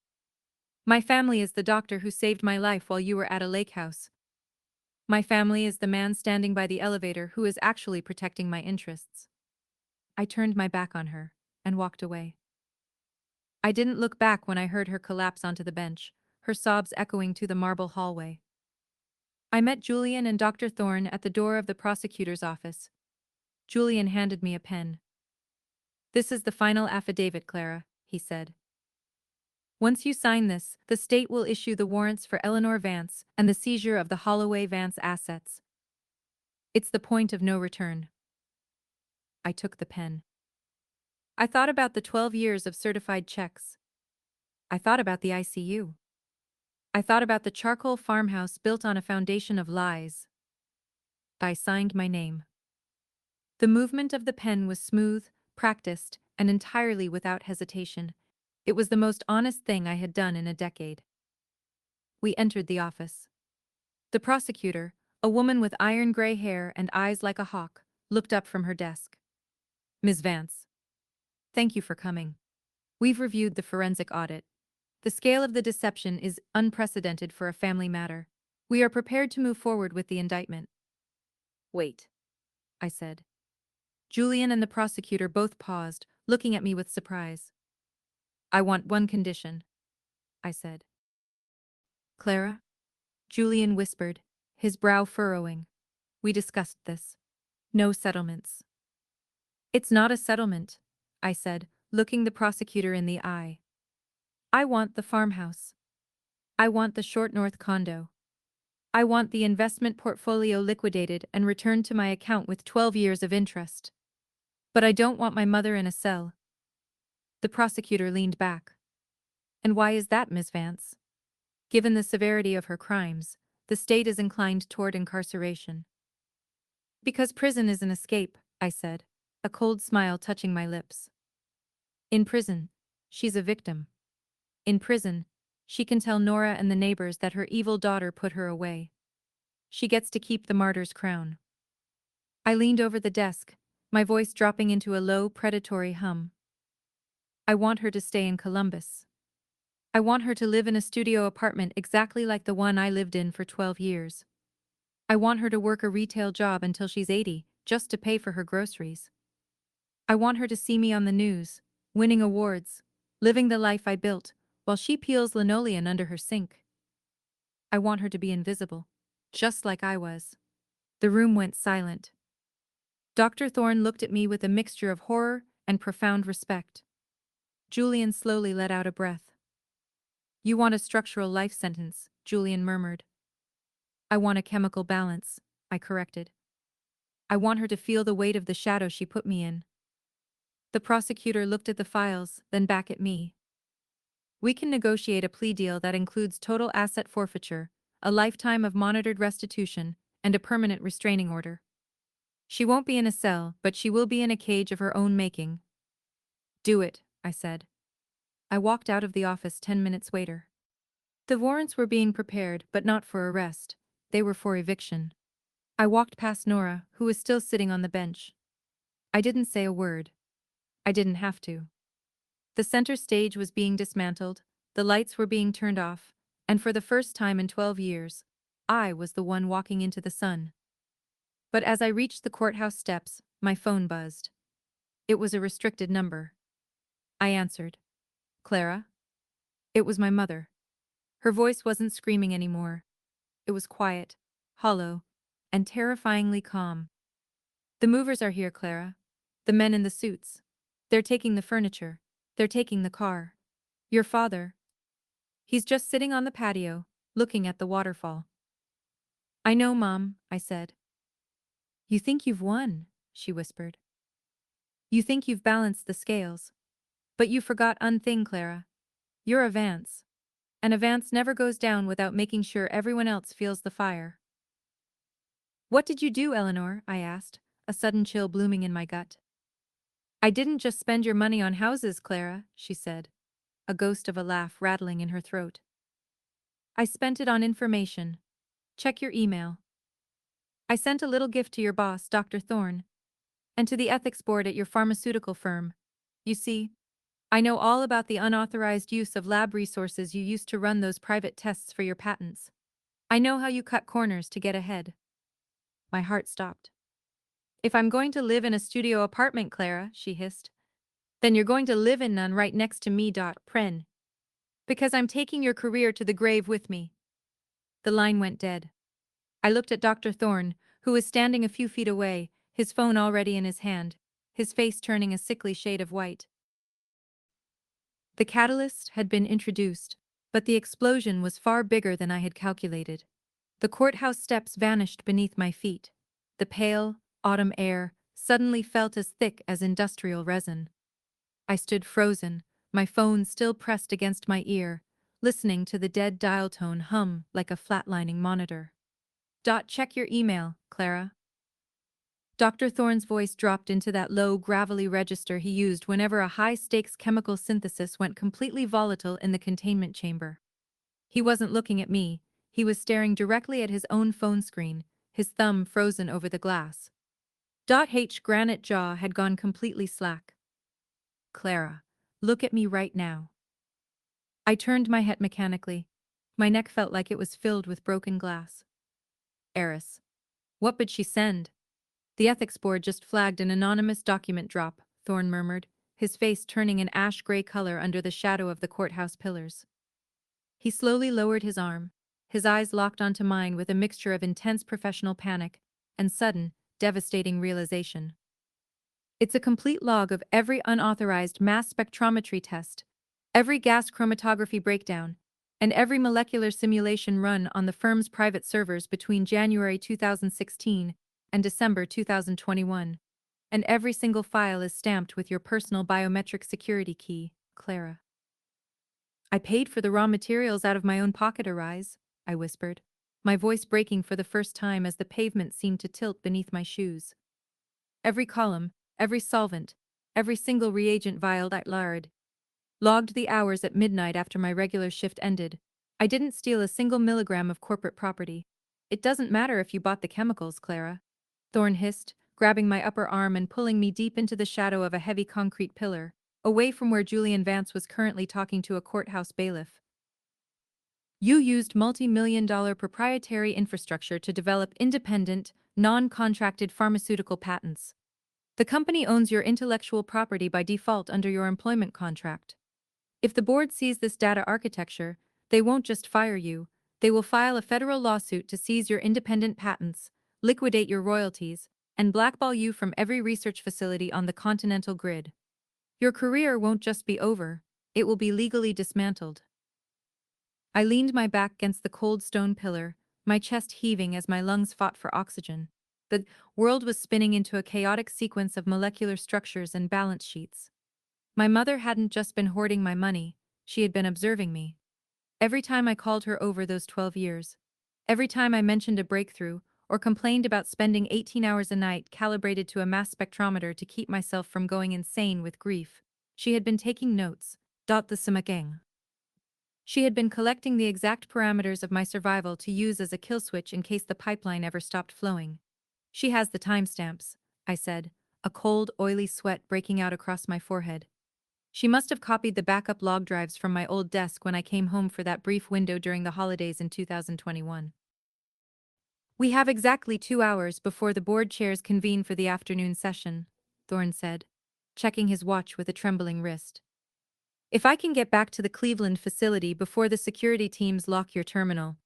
My family is the doctor who saved my life while you were at a lake house. My family is the man standing by the elevator who is actually protecting my interests." I turned my back on her and walked away. I didn't look back when I heard her collapse onto the bench, her sobs echoing to the marble hallway. I met Julian and Dr. Thorne at the door of the prosecutor's office. Julian handed me a pen. "This is the final affidavit, Clara," he said. "Once you sign this, the state will issue the warrants for Eleanor Vance and the seizure of the Holloway Vance assets. It's the point of no return." I took the pen. I thought about the 12 years of certified checks. I thought about the ICU. I thought about the charcoal farmhouse built on a foundation of lies. I signed my name. The movement of the pen was smooth, practiced, and entirely without hesitation. It was the most honest thing I had done in a decade. We entered the office. The prosecutor, a woman with iron gray hair and eyes like a hawk, looked up from her desk. "Ms. Vance, thank you for coming. We've reviewed the forensic audit. The scale of the deception is unprecedented for a family matter. We are prepared to move forward with the indictment." "Wait," I said. Julian and the prosecutor both paused, looking at me with surprise. "I want one condition," I said. "Clara?" Julian whispered, his brow furrowing. "We discussed this. No settlements." It's not a settlement, I said, looking the prosecutor in the eye. I want the farmhouse. I want the short north condo. I want the investment portfolio liquidated and returned to my account with 12 years of interest. But I don't want my mother in a cell. The prosecutor leaned back. And why is that, Miss Vance? Given the severity of her crimes, the state is inclined toward incarceration. Because prison is an escape, I said, a cold smile touching my lips. In prison, she's a victim. In prison, she can tell Nora and the neighbors that her evil daughter put her away. She gets to keep the martyr's crown. I leaned over the desk, my voice dropping into a low, predatory hum. I want her to stay in Columbus. I want her to live in a studio apartment exactly like the one I lived in for 12 years. I want her to work a retail job until she's 80, just to pay for her groceries. I want her to see me on the news, winning awards, living the life I built, while she peels linoleum under her sink. I want her to be invisible, just like I was. The room went silent. Dr. Thorne looked at me with a mixture of horror and profound respect. Julian slowly let out a breath. You want a structural life sentence, Julian murmured. I want a chemical balance, I corrected. I want her to feel the weight of the shadow she put me in. The prosecutor looked at the files, then back at me. We can negotiate a plea deal that includes total asset forfeiture, a lifetime of monitored restitution, and a permanent restraining order. She won't be in a cell, but she will be in a cage of her own making. Do it, I said. I walked out of the office 10 minutes later. The warrants were being prepared, but not for arrest. They were for eviction. I walked past Nora, who was still sitting on the bench. I didn't say a word. I didn't have to. The center stage was being dismantled, the lights were being turned off, and for the first time in 12 years, I was the one walking into the sun. But as I reached the courthouse steps, my phone buzzed. It was a restricted number. I answered. Clara? It was my mother. Her voice wasn't screaming anymore. It was quiet, hollow, and terrifyingly calm. The movers are here, Clara. The men in the suits. They're taking the furniture. They're taking the car. Your father. He's just sitting on the patio, looking at the waterfall. I know, Mom, I said. You think you've won, she whispered. You think you've balanced the scales. But you forgot one thing, Clara. You're a Vance. And a Vance never goes down without making sure everyone else feels the fire. What did you do, Eleanor? I asked, a sudden chill blooming in my gut. I didn't just spend your money on houses, Clara, she said, a ghost of a laugh rattling in her throat. I spent it on information. Check your email. I sent a little gift to your boss, Dr. Thorne, and to the ethics board at your pharmaceutical firm. You see, I know all about the unauthorized use of lab resources you used to run those private tests for your patents. I know how you cut corners to get ahead. My heart stopped. If I'm going to live in a studio apartment, Clara, she hissed, then you're going to live in none right next to me. Pren. Because I'm taking your career to the grave with me. The line went dead. I looked at Dr. Thorne, who was standing a few feet away, his phone already in his hand, his face turning a sickly shade of white. The catalyst had been introduced, but the explosion was far bigger than I had calculated. The courthouse steps vanished beneath my feet. The pale, autumn air suddenly felt as thick as industrial resin. I stood frozen, my phone still pressed against my ear, listening to the dead dial tone hum like a flatlining monitor. Check your email, Clara. Dr. Thorne's voice dropped into that low, gravelly register he used whenever a high-stakes chemical synthesis went completely volatile in the containment chamber. He wasn't looking at me, he was staring directly at his own phone screen, his thumb frozen over the glass. H granite jaw had gone completely slack. Clara, look at me right now. I turned my head mechanically. My neck felt like it was filled with broken glass. Eris. What would she send? The ethics board just flagged an anonymous document drop, Thorne murmured, his face turning an ash-gray color under the shadow of the courthouse pillars. He slowly lowered his arm, his eyes locked onto mine with a mixture of intense professional panic and sudden, devastating realization. It's a complete log of every unauthorized mass spectrometry test, every gas chromatography breakdown, and every molecular simulation run on the firm's private servers between January 2016 and December 2021. And every single file is stamped with your personal biometric security key, Clara. I paid for the raw materials out of my own pocket, Arise, I whispered, my voice breaking for the first time as the pavement seemed to tilt beneath my shoes. Every column, every solvent, every single reagent vial I logged the hours at midnight after my regular shift ended. I didn't steal a single milligram of corporate property. It doesn't matter if you bought the chemicals, Clara. Thorne hissed, grabbing my upper arm and pulling me deep into the shadow of a heavy concrete pillar, away from where Julian Vance was currently talking to a courthouse bailiff. You used multi-million-dollar proprietary infrastructure to develop independent, non-contracted pharmaceutical patents. The company owns your intellectual property by default under your employment contract. If the board sees this data architecture, they won't just fire you, they will file a federal lawsuit to seize your independent patents, liquidate your royalties, and blackball you from every research facility on the continental grid. Your career won't just be over, it will be legally dismantled. I leaned my back against the cold stone pillar, my chest heaving as my lungs fought for oxygen. The world was spinning into a chaotic sequence of molecular structures and balance sheets. My mother hadn't just been hoarding my money, she had been observing me. Every time I called her over those 12 years, every time I mentioned a breakthrough, or complained about spending 18 hours a night calibrated to a mass spectrometer to keep myself from going insane with grief, she had been taking notes. The Simakeng. She had been collecting the exact parameters of my survival to use as a kill switch in case the pipeline ever stopped flowing. She has the timestamps, I said, a cold, oily sweat breaking out across my forehead. She must have copied the backup log drives from my old desk when I came home for that brief window during the holidays in 2021. We have exactly 2 hours before the board chairs convene for the afternoon session, Thorne said, checking his watch with a trembling wrist. If I can get back to the Cleveland facility before the security teams lock your terminal,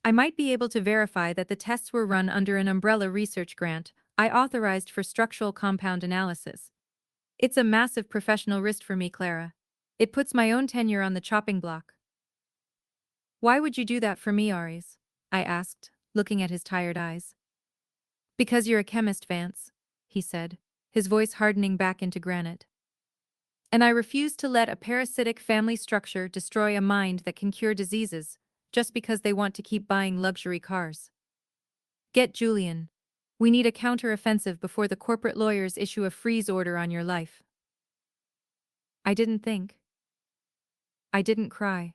I might be able to verify that the tests were run under an umbrella research grant I authorized for structural compound analysis. It's a massive professional risk for me, Clara. It puts my own tenure on the chopping block. Why would you do that for me, Aries? I asked, looking at his tired eyes. Because you're a chemist, Vance, he said, his voice hardening back into granite. And I refuse to let a parasitic family structure destroy a mind that can cure diseases, just because they want to keep buying luxury cars. Get Julian. We need a counter-offensive before the corporate lawyers issue a freeze order on your life. I didn't think. I didn't cry.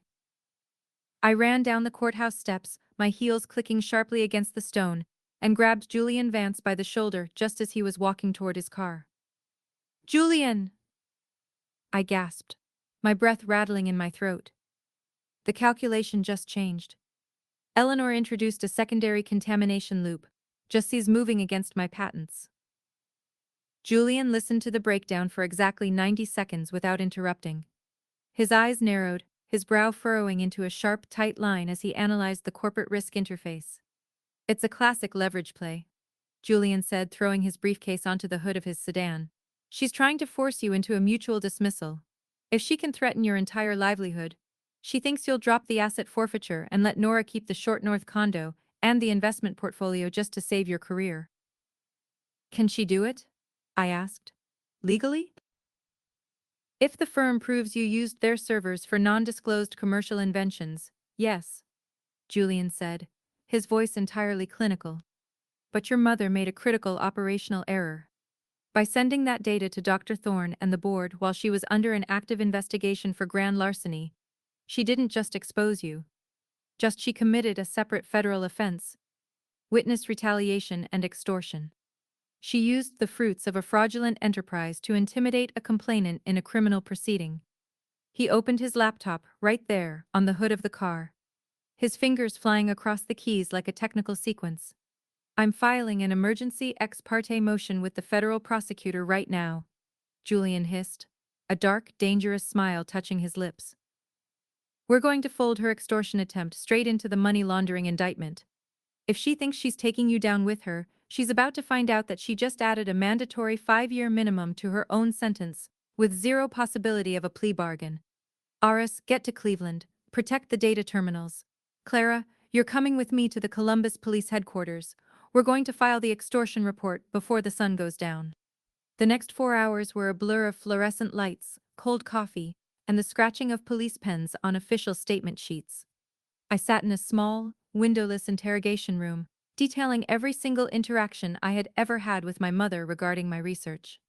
I ran down the courthouse steps, my heels clicking sharply against the stone, and grabbed Julian Vance by the shoulder just as he was walking toward his car. Julian! I gasped, my breath rattling in my throat. The calculation just changed. Eleanor introduced a secondary contamination loop, just sees moving against my patents. Julian listened to the breakdown for exactly 90 seconds without interrupting. His eyes narrowed, his brow furrowing into a sharp, tight line as he analyzed the corporate risk interface. It's a classic leverage play, Julian said, throwing his briefcase onto the hood of his sedan. She's trying to force you into a mutual dismissal. If she can threaten your entire livelihood, she thinks you'll drop the asset forfeiture and let Nora keep the Short North condo and the investment portfolio just to save your career. Can she do it? I asked. Legally? If the firm proves you used their servers for non-disclosed commercial inventions, yes, Julian said, his voice entirely clinical. But your mother made a critical operational error. By sending that data to Dr. Thorne and the board while she was under an active investigation for grand larceny, she didn't just expose you. She committed a separate federal offense: witness retaliation and extortion. She used the fruits of a fraudulent enterprise to intimidate a complainant in a criminal proceeding. He opened his laptop right there on the hood of the car, his fingers flying across the keys like a technical sequence. I'm filing an emergency ex parte motion with the federal prosecutor right now, Julian hissed, a dark, dangerous smile touching his lips. We're going to fold her extortion attempt straight into the money laundering indictment. If she thinks she's taking you down with her, She's about to find out that she just added a mandatory 5-year minimum to her own sentence, with zero possibility of a plea bargain. Aris, get to Cleveland. Protect the data terminals. Clara, you're coming with me to the Columbus Police Headquarters. We're going to file the extortion report before the sun goes down. The next 4 hours were a blur of fluorescent lights, cold coffee, and the scratching of police pens on official statement sheets. I sat in a small, windowless interrogation room, detailing every single interaction I had ever had with my mother regarding my research.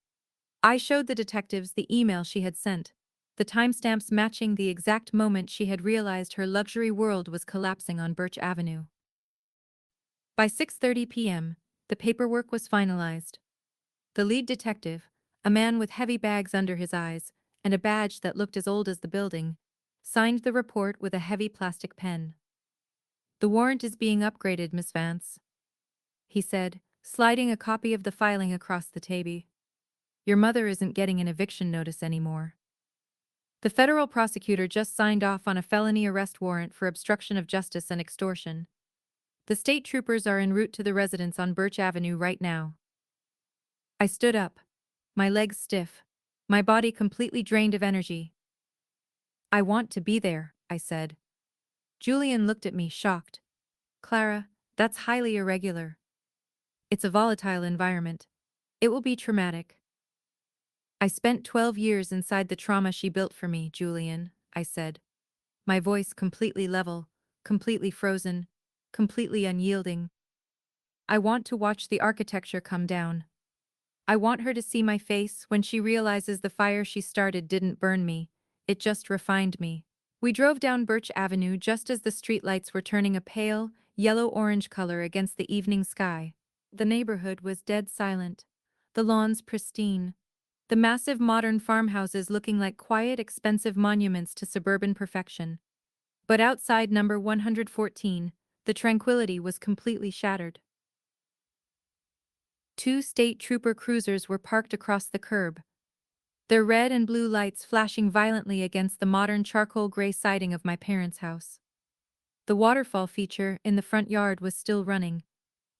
I showed the detectives the email she had sent, the timestamps matching the exact moment she had realized her luxury world was collapsing on Birch Avenue. By 6:30 p.m., the paperwork was finalized. The lead detective, a man with heavy bags under his eyes and a badge that looked as old as the building, signed the report with a heavy plastic pen. "The warrant is being upgraded, Miss Vance," he said, sliding a copy of the filing across the table. "Your mother isn't getting an eviction notice anymore." The federal prosecutor just signed off on a felony arrest warrant for obstruction of justice and extortion. The state troopers are en route to the residence on Birch Avenue right now. I stood up, my legs stiff, my body completely drained of energy. "I want to be there," I said. Julian looked at me, shocked. "Clara, that's highly irregular. It's a volatile environment. It will be traumatic." "I spent 12 years inside the trauma she built for me, Julian," I said. My voice completely level, completely frozen, completely unyielding. "I want to watch the architecture come down. I want her to see my face when she realizes the fire she started didn't burn me, it just refined me." We drove down Birch Avenue just as the streetlights were turning a pale, yellow-orange color against the evening sky. The neighborhood was dead silent, the lawns pristine, the massive modern farmhouses looking like quiet, expensive monuments to suburban perfection. But outside number 114, the tranquility was completely shattered. 2 state trooper cruisers were parked across the curb, their red and blue lights flashing violently against the modern charcoal gray siding of my parents' house. The waterfall feature in the front yard was still running,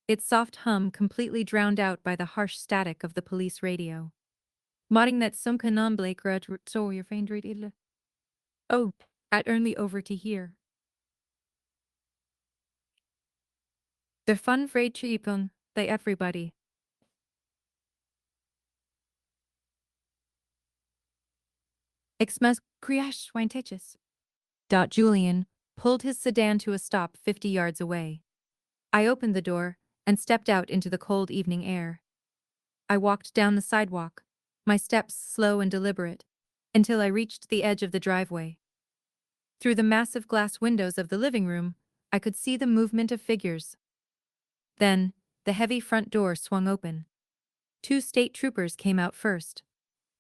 its soft hum completely drowned out by the harsh static of the police radio. "Modding that sunken non-blake so your faint read ille. Oh, at only over to here. The fun frayed cheapon, they everybody." Xmas criash swinetitches. Julian pulled his sedan to a stop 50 yards away. I opened the door and stepped out into the cold evening air. I walked down the sidewalk, my steps slow and deliberate, until I reached the edge of the driveway. Through the massive glass windows of the living room, I could see the movement of figures. Then, the heavy front door swung open. 2 state troopers came out first.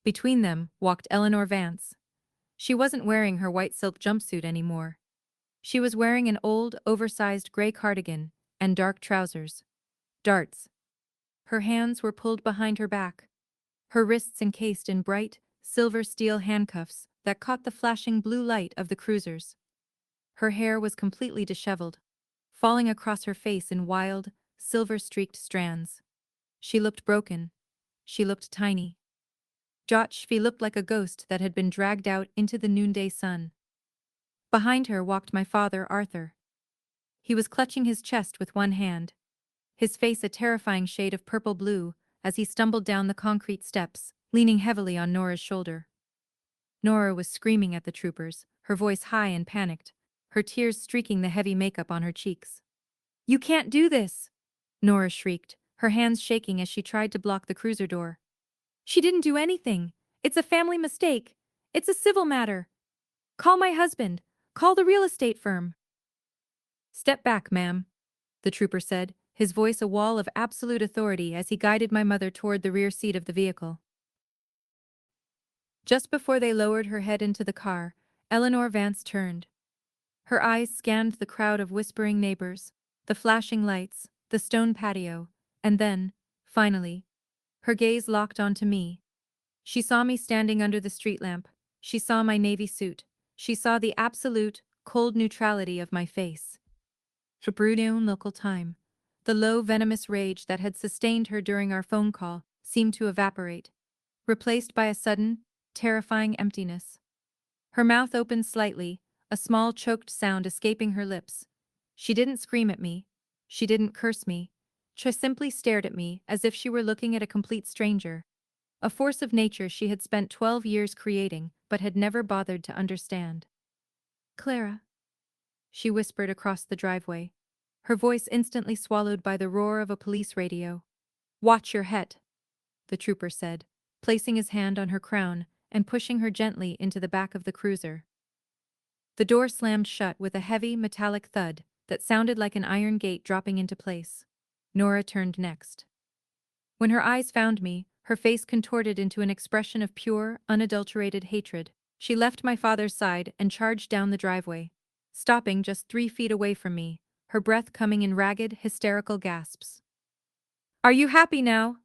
Between them walked Eleanor Vance. She wasn't wearing her white silk jumpsuit anymore. She was wearing an old, oversized gray cardigan and dark trousers. Darts. Her hands were pulled behind her back, her wrists encased in bright, silver steel handcuffs that caught the flashing blue light of the cruisers. Her hair was completely disheveled, falling across her face in wild, silver-streaked strands. She looked broken. She looked tiny. Jotchvi looked like a ghost that had been dragged out into the noonday sun. Behind her walked my father, Arthur. He was clutching his chest with one hand, his face a terrifying shade of purple-blue as he stumbled down the concrete steps, leaning heavily on Nora's shoulder. Nora was screaming at the troopers, her voice high and panicked, her tears streaking the heavy makeup on her cheeks. "You can't do this!" Nora shrieked, her hands shaking as she tried to block the cruiser door. "She didn't do anything. It's a family mistake. It's a civil matter. Call my husband. Call the real estate firm." "Step back, ma'am," the trooper said, his voice a wall of absolute authority as he guided my mother toward the rear seat of the vehicle. Just before they lowered her head into the car, Eleanor Vance turned. Her eyes scanned the crowd of whispering neighbors, the flashing lights, the stone patio, and then, finally, her gaze locked onto me. She saw me standing under the street lamp. She saw my navy suit. She saw the absolute, cold neutrality of my face. Bruno local time. The low, venomous rage that had sustained her during our phone call seemed to evaporate, replaced by a sudden, terrifying emptiness. Her mouth opened slightly, a small choked sound escaping her lips. She didn't scream at me. She didn't curse me. She simply stared at me as if she were looking at a complete stranger. A force of nature she had spent 12 years creating, but had never bothered to understand. Clara, she whispered across the driveway, her voice instantly swallowed by the roar of a police radio. Watch your head, the trooper said, placing his hand on her crown and pushing her gently into the back of the cruiser. The door slammed shut with a heavy, metallic thud that sounded like an iron gate dropping into place. Nora turned next. When her eyes found me, her face contorted into an expression of pure, unadulterated hatred. She left my father's side and charged down the driveway, stopping just 3 feet away from me, her breath coming in ragged, hysterical gasps. Are you happy now?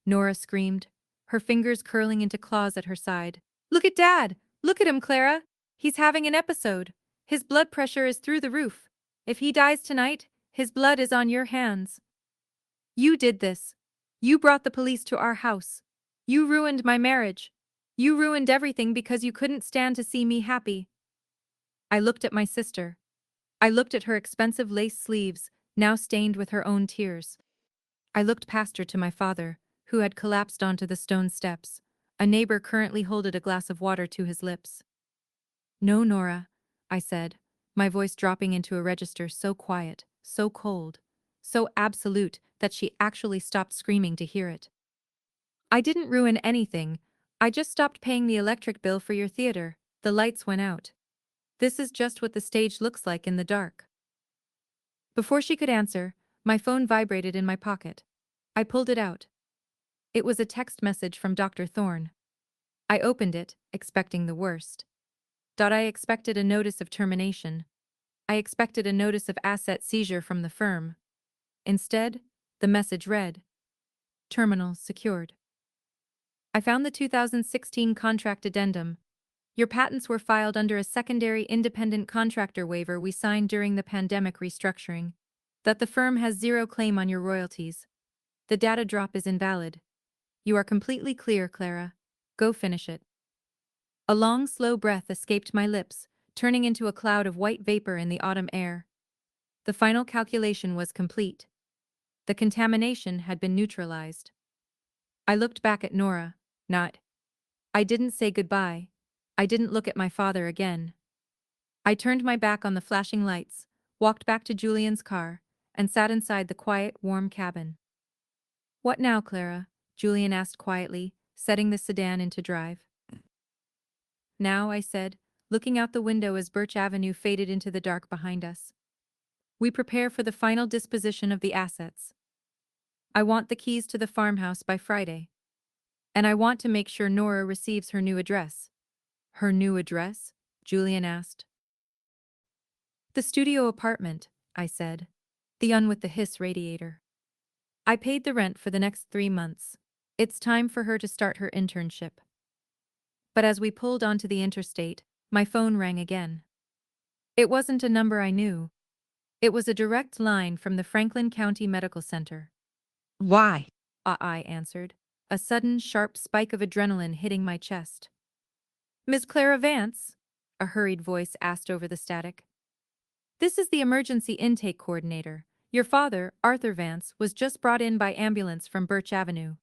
Nora screamed, her fingers curling into claws at her side. Look at Dad! Look at him, Clara! He's having an episode. His blood pressure is through the roof. If he dies tonight, his blood is on your hands. You did this. You brought the police to our house. You ruined my marriage. You ruined everything because you couldn't stand to see me happy. I looked at my sister. I looked at her expensive lace sleeves, now stained with her own tears. I looked past her to my father, who had collapsed onto the stone steps. A neighbor currently holded a glass of water to his lips. No, Nora, I said, my voice dropping into a register so quiet, so cold, so absolute that she actually stopped screaming to hear it. I didn't ruin anything. I just stopped paying the electric bill for your theater. The lights went out. This is just what the stage looks like in the dark. Before she could answer, my phone vibrated in my pocket. I pulled it out. It was a text message from Dr. Thorne. I opened it, expecting the worst. I expected a notice of termination. I expected a notice of asset seizure from the firm. Instead, the message read, Terminal secured. I found the 2016 contract addendum. Your patents were filed under a secondary independent contractor waiver we signed during the pandemic restructuring. That the firm has zero claim on your royalties. The data drop is invalid. You are completely clear, Clara. Go finish it. A long, slow breath escaped my lips, turning into a cloud of white vapor in the autumn air. The final calculation was complete. The contamination had been neutralized. I looked back at Nora, not. I didn't say goodbye. I didn't look at my father again. I turned my back on the flashing lights, walked back to Julian's car, and sat inside the quiet, warm cabin. What now, Clara? Julian asked quietly, setting the sedan into drive. Now, I said, looking out the window as Birch Avenue faded into the dark behind us. We prepare for the final disposition of the assets. I want the keys to the farmhouse by Friday. And I want to make sure Nora receives her new address. Her new address? Julian asked. The studio apartment, I said. The one with the hiss radiator. I paid the rent for the next 3 months. It's time for her to start her internship. But as we pulled onto the interstate, my phone rang again. It wasn't a number I knew. It was a direct line from the Franklin County Medical Center. Why? I answered, a sudden sharp spike of adrenaline hitting my chest. Ms. Clara Vance? A hurried voice asked over the static. This is the emergency intake coordinator. Your father, Arthur Vance, was just brought in by ambulance from Birch Avenue.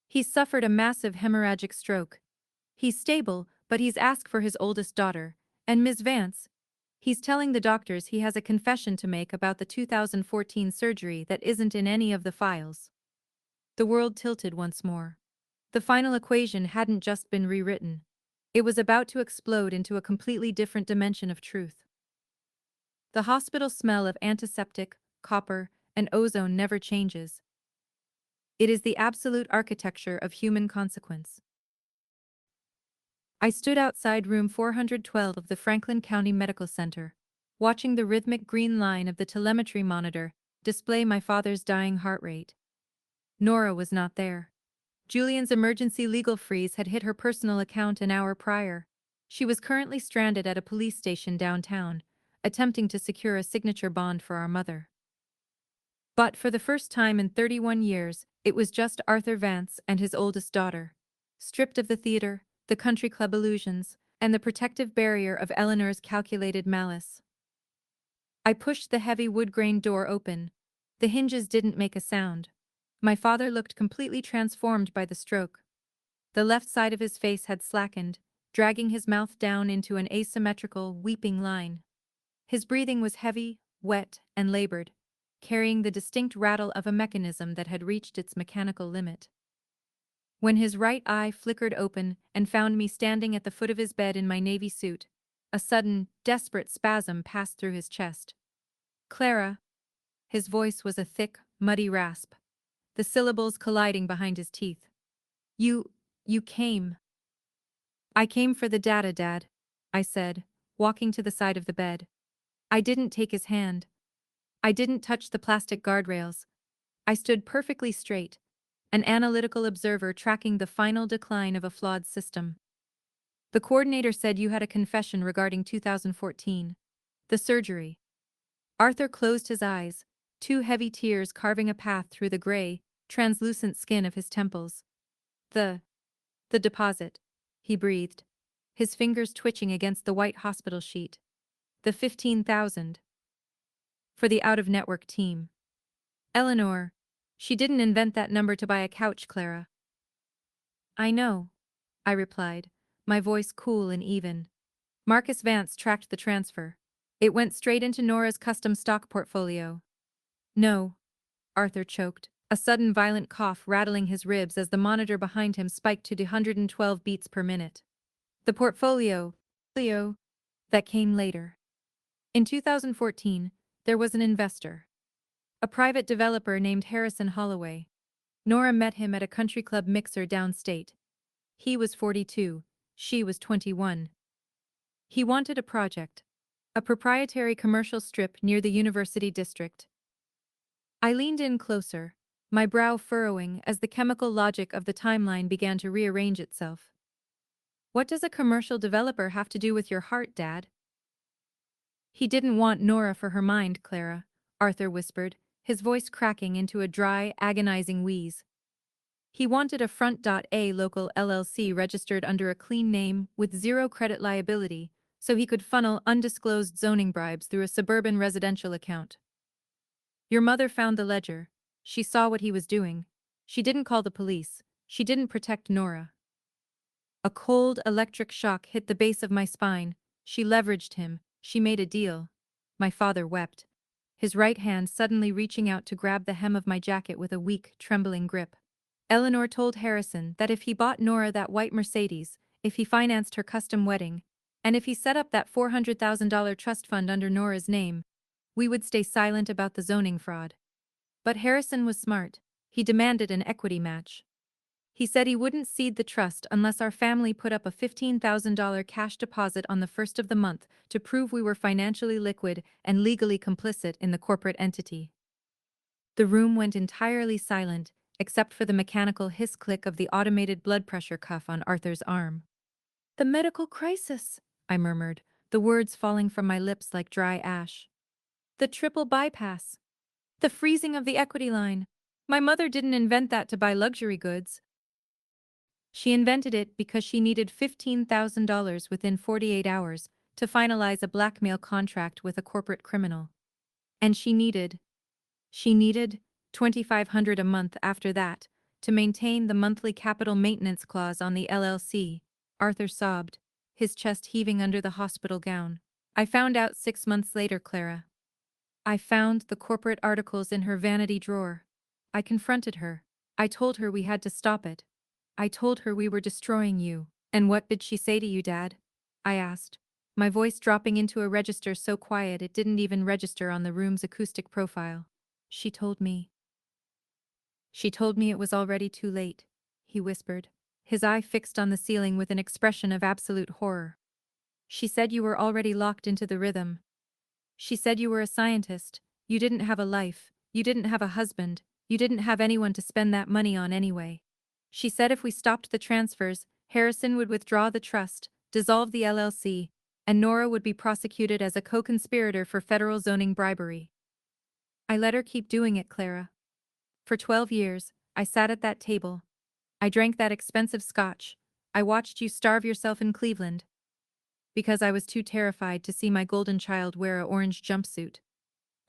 He's suffered a massive hemorrhagic stroke. He's stable, but he's asked for his oldest daughter, and Ms. Vance. He's telling the doctors he has a confession to make about the 2014 surgery that isn't in any of the files. The world tilted once more. The final equation hadn't just been rewritten. It was about to explode into a completely different dimension of truth. The hospital smell of antiseptic, copper, and ozone never changes. It is the absolute architecture of human consequence. I stood outside room 412 of the Franklin County Medical Center, watching the rhythmic green line of the telemetry monitor display my father's dying heart rate. Nora was not there. Julian's emergency legal freeze had hit her personal account an hour prior. She was currently stranded at a police station downtown, attempting to secure a signature bond for our mother. But for the first time in 31 years, it was just Arthur Vance and his oldest daughter. Stripped of the theater, the country club illusions, and the protective barrier of Eleanor's calculated malice. I pushed the heavy wood-grain door open. The hinges didn't make a sound. My father looked completely transformed by the stroke. The left side of his face had slackened, dragging his mouth down into an asymmetrical, weeping line. His breathing was heavy, wet, and labored, carrying the distinct rattle of a mechanism that had reached its mechanical limit. When his right eye flickered open and found me standing at the foot of his bed in my navy suit, a sudden, desperate spasm passed through his chest. "Clara." His voice was a thick, muddy rasp, the syllables colliding behind his teeth. You came." "I came for the data, Dad," I said, walking to the side of the bed. I didn't take his hand. I didn't touch the plastic guardrails. I stood perfectly straight, an analytical observer tracking the final decline of a flawed system. "The coordinator said you had a confession regarding 2014. The surgery." Arthur closed his eyes, two heavy tears carving a path through the gray, translucent skin of his temples. The deposit," he breathed, his fingers twitching against the white hospital sheet. "The 15,000. For the out-of-network team." "Eleanor, she didn't invent that number to buy a couch, Clara." "I know," I replied, my voice cool and even. "Marcus Vance tracked the transfer. It went straight into Nora's custom stock portfolio." "No," Arthur choked, a sudden violent cough rattling his ribs as the monitor behind him spiked to 112 beats per minute. "The portfolio that came later. In 2014, there was an investor. A private developer named Harrison Holloway. Nora met him at a country club mixer downstate. He was 42, she was 21. He wanted a project. A proprietary commercial strip near the University District." I leaned in closer, my brow furrowing as the chemical logic of the timeline began to rearrange itself. "What does a commercial developer have to do with your heart, Dad?" "He didn't want Nora for her mind, Clara," Arthur whispered, his voice cracking into a dry, agonizing wheeze. "He wanted a front.A local LLC registered under a clean name with zero credit liability, so he could funnel undisclosed zoning bribes through a suburban residential account. Your mother found the ledger. She saw what he was doing. She didn't call the police. She didn't protect Nora." A cold, electric shock hit the base of my spine. "She leveraged him. She made a deal." My father wept, his right hand suddenly reaching out to grab the hem of my jacket with a weak, trembling grip. "Eleanor told Harrison that if he bought Nora that white Mercedes, if he financed her custom wedding, and if he set up that $400,000 trust fund under Nora's name, we would stay silent about the zoning fraud. But Harrison was smart. He demanded an equity match. He said he wouldn't cede the trust unless our family put up a $15,000 cash deposit on the first of the month to prove we were financially liquid and legally complicit in the corporate entity." The room went entirely silent, except for the mechanical hiss-click of the automated blood pressure cuff on Arthur's arm. "The medical crisis," I murmured, the words falling from my lips like dry ash. "The triple bypass. The freezing of the equity line. My mother didn't invent that to buy luxury goods. She invented it because she needed $15,000 within 48 hours to finalize a blackmail contract with a corporate criminal. And she needed $2,500 a month after that to maintain the monthly capital maintenance clause on the LLC." Arthur sobbed, his chest heaving under the hospital gown. "I found out 6 months later, Clara. I found the corporate articles in her vanity drawer. I confronted her. I told her we had to stop it. I told her we were destroying you." "And what did she say to you, Dad?" I asked, my voice dropping into a register so quiet it didn't even register on the room's acoustic profile. She told me it was already too late," he whispered, his eye fixed on the ceiling with an expression of absolute horror. "She said you were already locked into the rhythm. She said you were a scientist, you didn't have a life, you didn't have a husband, you didn't have anyone to spend that money on anyway. She said if we stopped the transfers, Harrison would withdraw the trust, dissolve the LLC, and Nora would be prosecuted as a co-conspirator for federal zoning bribery." I let her keep doing it, Clara. For 12 years, I sat at that table. I drank that expensive scotch. I watched you starve yourself in Cleveland. Because I was too terrified to see my golden child wear a orange jumpsuit.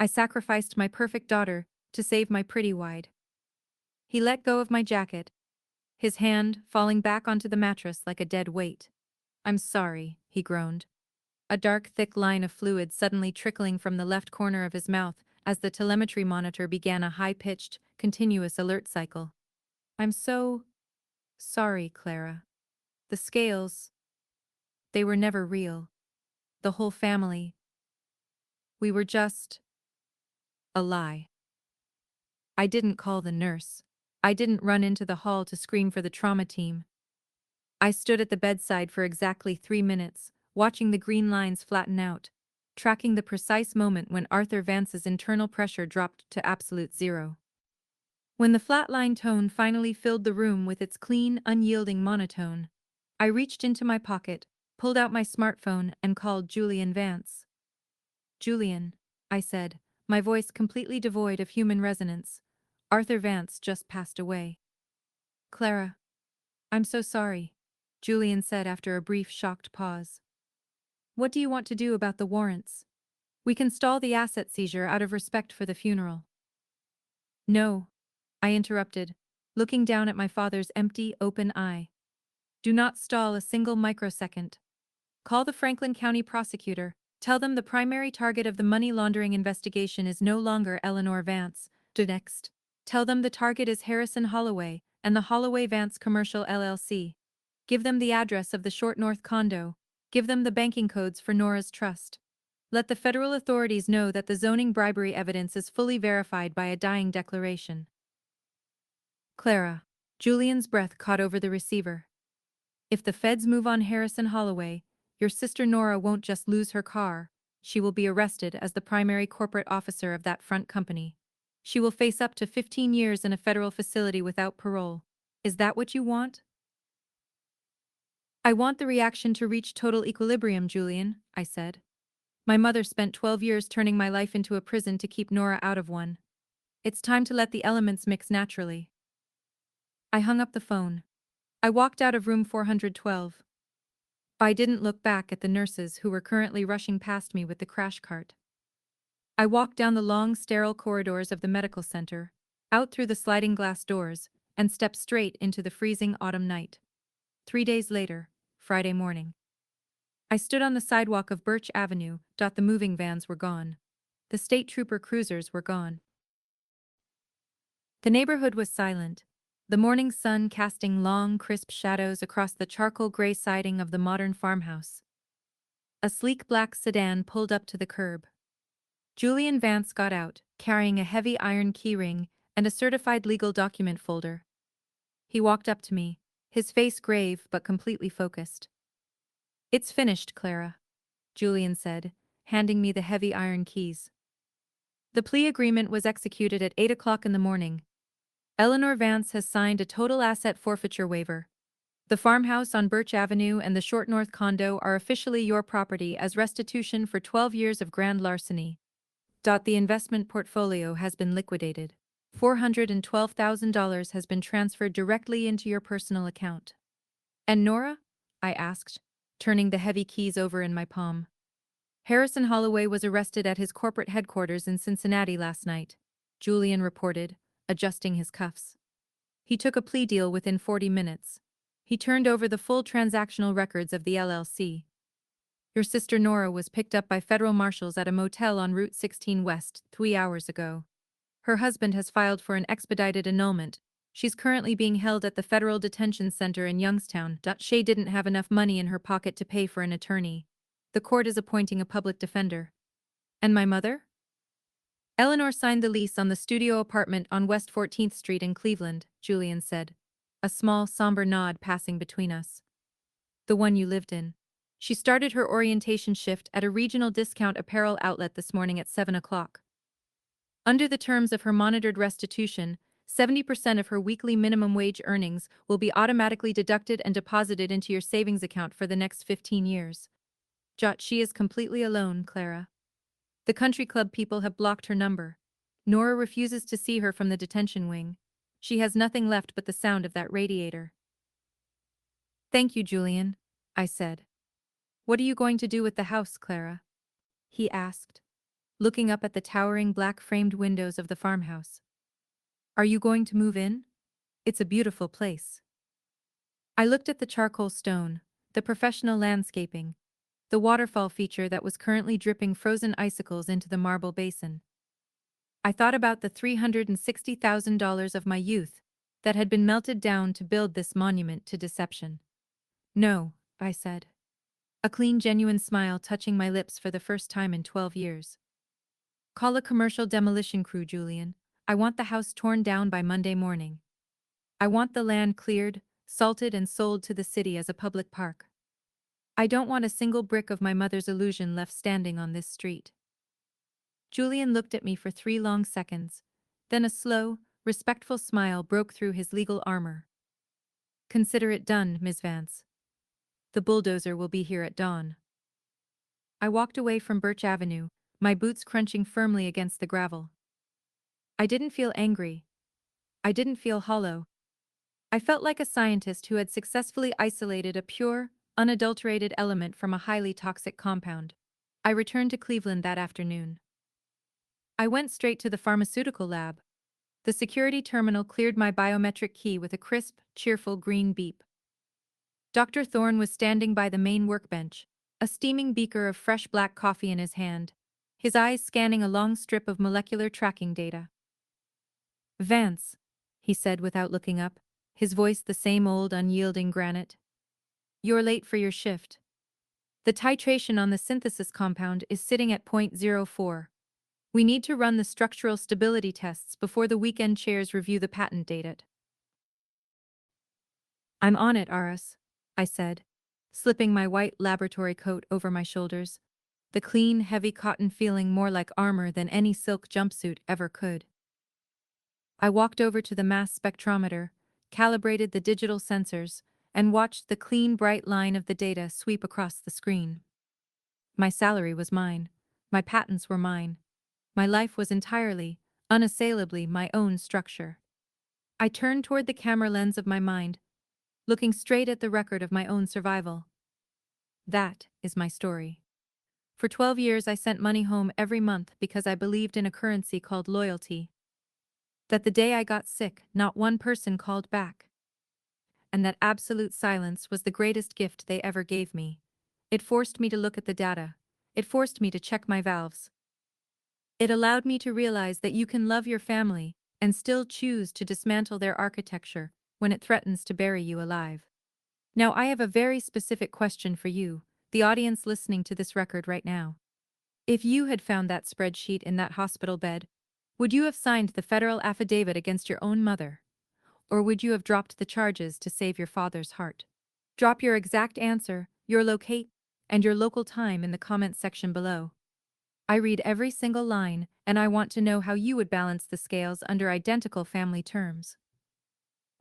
I sacrificed my perfect daughter to save my pretty wide. He let go of my jacket, his hand falling back onto the mattress like a dead weight. I'm sorry, he groaned. A dark, thick line of fluid suddenly trickling from the left corner of his mouth as the telemetry monitor began a high-pitched, continuous alert cycle. I'm so sorry, Clara. The scales, they were never real. The whole family. We were just a lie. I didn't call the nurse. I didn't run into the hall to scream for the trauma team. I stood at the bedside for exactly 3 minutes, watching the green lines flatten out, tracking the precise moment when Arthur Vance's internal pressure dropped to absolute zero. When the flatline tone finally filled the room with its clean, unyielding monotone, I reached into my pocket, pulled out my smartphone, and called Julian Vance. Julian, I said, my voice completely devoid of human resonance. Arthur Vance just passed away. Clara. I'm so sorry, Julian said after a brief, shocked pause. What do you want to do about the warrants? We can stall the asset seizure out of respect for the funeral. No, I interrupted, looking down at my father's empty, open eye. Do not stall a single microsecond. Call the Franklin County prosecutor. Tell them the primary target of the money laundering investigation is no longer Eleanor Vance. Next, tell them the target is Harrison Holloway and the Holloway Vance Commercial LLC. Give them the address of the Short North condo. Give them the banking codes for Nora's trust. Let the federal authorities know that the zoning bribery evidence is fully verified by a dying declaration. Clara. Julian's breath caught over the receiver. If the feds move on Harrison Holloway, your sister Nora won't just lose her car, she will be arrested as the primary corporate officer of that front company. She will face up to 15 years in a federal facility without parole. Is that what you want? I want the reaction to reach total equilibrium, Julian, I said. My mother spent 12 years turning my life into a prison to keep Nora out of one. It's time to let the elements mix naturally. I hung up the phone. I walked out of room 412. I didn't look back at the nurses who were currently rushing past me with the crash cart. I walked down the long, sterile corridors of the medical center, out through the sliding glass doors, and stepped straight into the freezing autumn night. 3 days later, Friday morning. I stood on the sidewalk of Birch Avenue. The moving vans were gone. The state trooper cruisers were gone. The neighborhood was silent, the morning sun casting long, crisp shadows across the charcoal gray siding of the modern farmhouse. A sleek black sedan pulled up to the curb. Julian Vance got out, carrying a heavy iron keyring and a certified legal document folder. He walked up to me, his face grave but completely focused. It's finished, Clara, Julian said, handing me the heavy iron keys. The plea agreement was executed at 8 o'clock in the morning. Eleanor Vance has signed a total asset forfeiture waiver. The farmhouse on Birch Avenue and the Short North condo are officially your property as restitution for 12 years of grand larceny. The investment portfolio has been liquidated. $412,000 has been transferred directly into your personal account. And Nora? I asked, turning the heavy keys over in my palm. Harrison Holloway was arrested at his corporate headquarters in Cincinnati last night, Julian reported, adjusting his cuffs. He took a plea deal within 40 minutes. He turned over the full transactional records of the LLC. Your sister Nora was picked up by federal marshals at a motel on Route 16 West 3 hours ago. Her husband has filed for an expedited annulment. She's currently being held at the Federal Detention Center in Youngstown. She didn't have enough money in her pocket to pay for an attorney. The court is appointing a public defender. And my mother? Eleanor signed the lease on the studio apartment on West 14th Street in Cleveland, Julian said, a small, somber nod passing between us. The one you lived in. She started her orientation shift at a regional discount apparel outlet this morning at 7 o'clock. Under the terms of her monitored restitution, 70% of her weekly minimum wage earnings will be automatically deducted and deposited into your savings account for the next 15 years. She is completely alone, Clara. The country club people have blocked her number. Nora refuses to see her from the detention wing. She has nothing left but the sound of that radiator. Thank you, Julian, I said. What are you going to do with the house, Clara? He asked, looking up at the towering black-framed windows of the farmhouse. Are you going to move in? It's a beautiful place. I looked at the charcoal stone, the professional landscaping, the waterfall feature that was currently dripping frozen icicles into the marble basin. I thought about the $360,000 of my youth that had been melted down to build this monument to deception. No, I said. A clean, genuine smile touching my lips for the first time in 12 years. Call a commercial demolition crew, Julian. I want the house torn down by Monday morning. I want the land cleared, salted and sold to the city as a public park. I don't want a single brick of my mother's illusion left standing on this street. Julian looked at me for 3 long seconds. Then a slow, respectful smile broke through his legal armor. Consider it done, Ms. Vance. The bulldozer will be here at dawn. I walked away from Birch Avenue, my boots crunching firmly against the gravel. I didn't feel angry. I didn't feel hollow. I felt like a scientist who had successfully isolated a pure, unadulterated element from a highly toxic compound. I returned to Cleveland that afternoon. I went straight to the pharmaceutical lab. The security terminal cleared my biometric key with a crisp, cheerful green beep. Dr. Thorne was standing by the main workbench, a steaming beaker of fresh black coffee in his hand, his eyes scanning a long strip of molecular tracking data. Vance, he said without looking up, his voice the same old unyielding granite. You're late for your shift. The titration on the synthesis compound is sitting at .04. We need to run the structural stability tests before the weekend chairs review the patent date. I'm on it, Aras, I said, slipping my white laboratory coat over my shoulders, the clean, heavy cotton feeling more like armor than any silk jumpsuit ever could. I walked over to the mass spectrometer, calibrated the digital sensors, and watched the clean, bright line of the data sweep across the screen. My salary was mine. My patents were mine. My life was entirely, unassailably my own structure. I turned toward the camera lens of my mind, looking straight at the record of my own survival. That is my story. For 12 years I sent money home every month because I believed in a currency called loyalty. That the day I got sick, not one person called back. And that absolute silence was the greatest gift they ever gave me. It forced me to look at the data. It forced me to check my valves. It allowed me to realize that you can love your family and still choose to dismantle their architecture when it threatens to bury you alive. Now I have a very specific question for you, the audience listening to this record right now. If you had found that spreadsheet in that hospital bed, would you have signed the federal affidavit against your own mother? Or would you have dropped the charges to save your father's heart? Drop your exact answer, your locate, and your local time in the comments section below. I read every single line, and I want to know how you would balance the scales under identical family terms.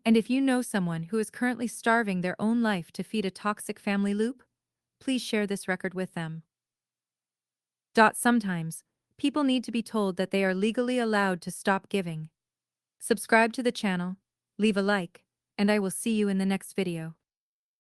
And if you know someone who is currently starving their own life to feed a toxic family loop, please share this record with them. Sometimes, people need to be told that they are legally allowed to stop giving. Subscribe to the channel, leave a like, and I will see you in the next video.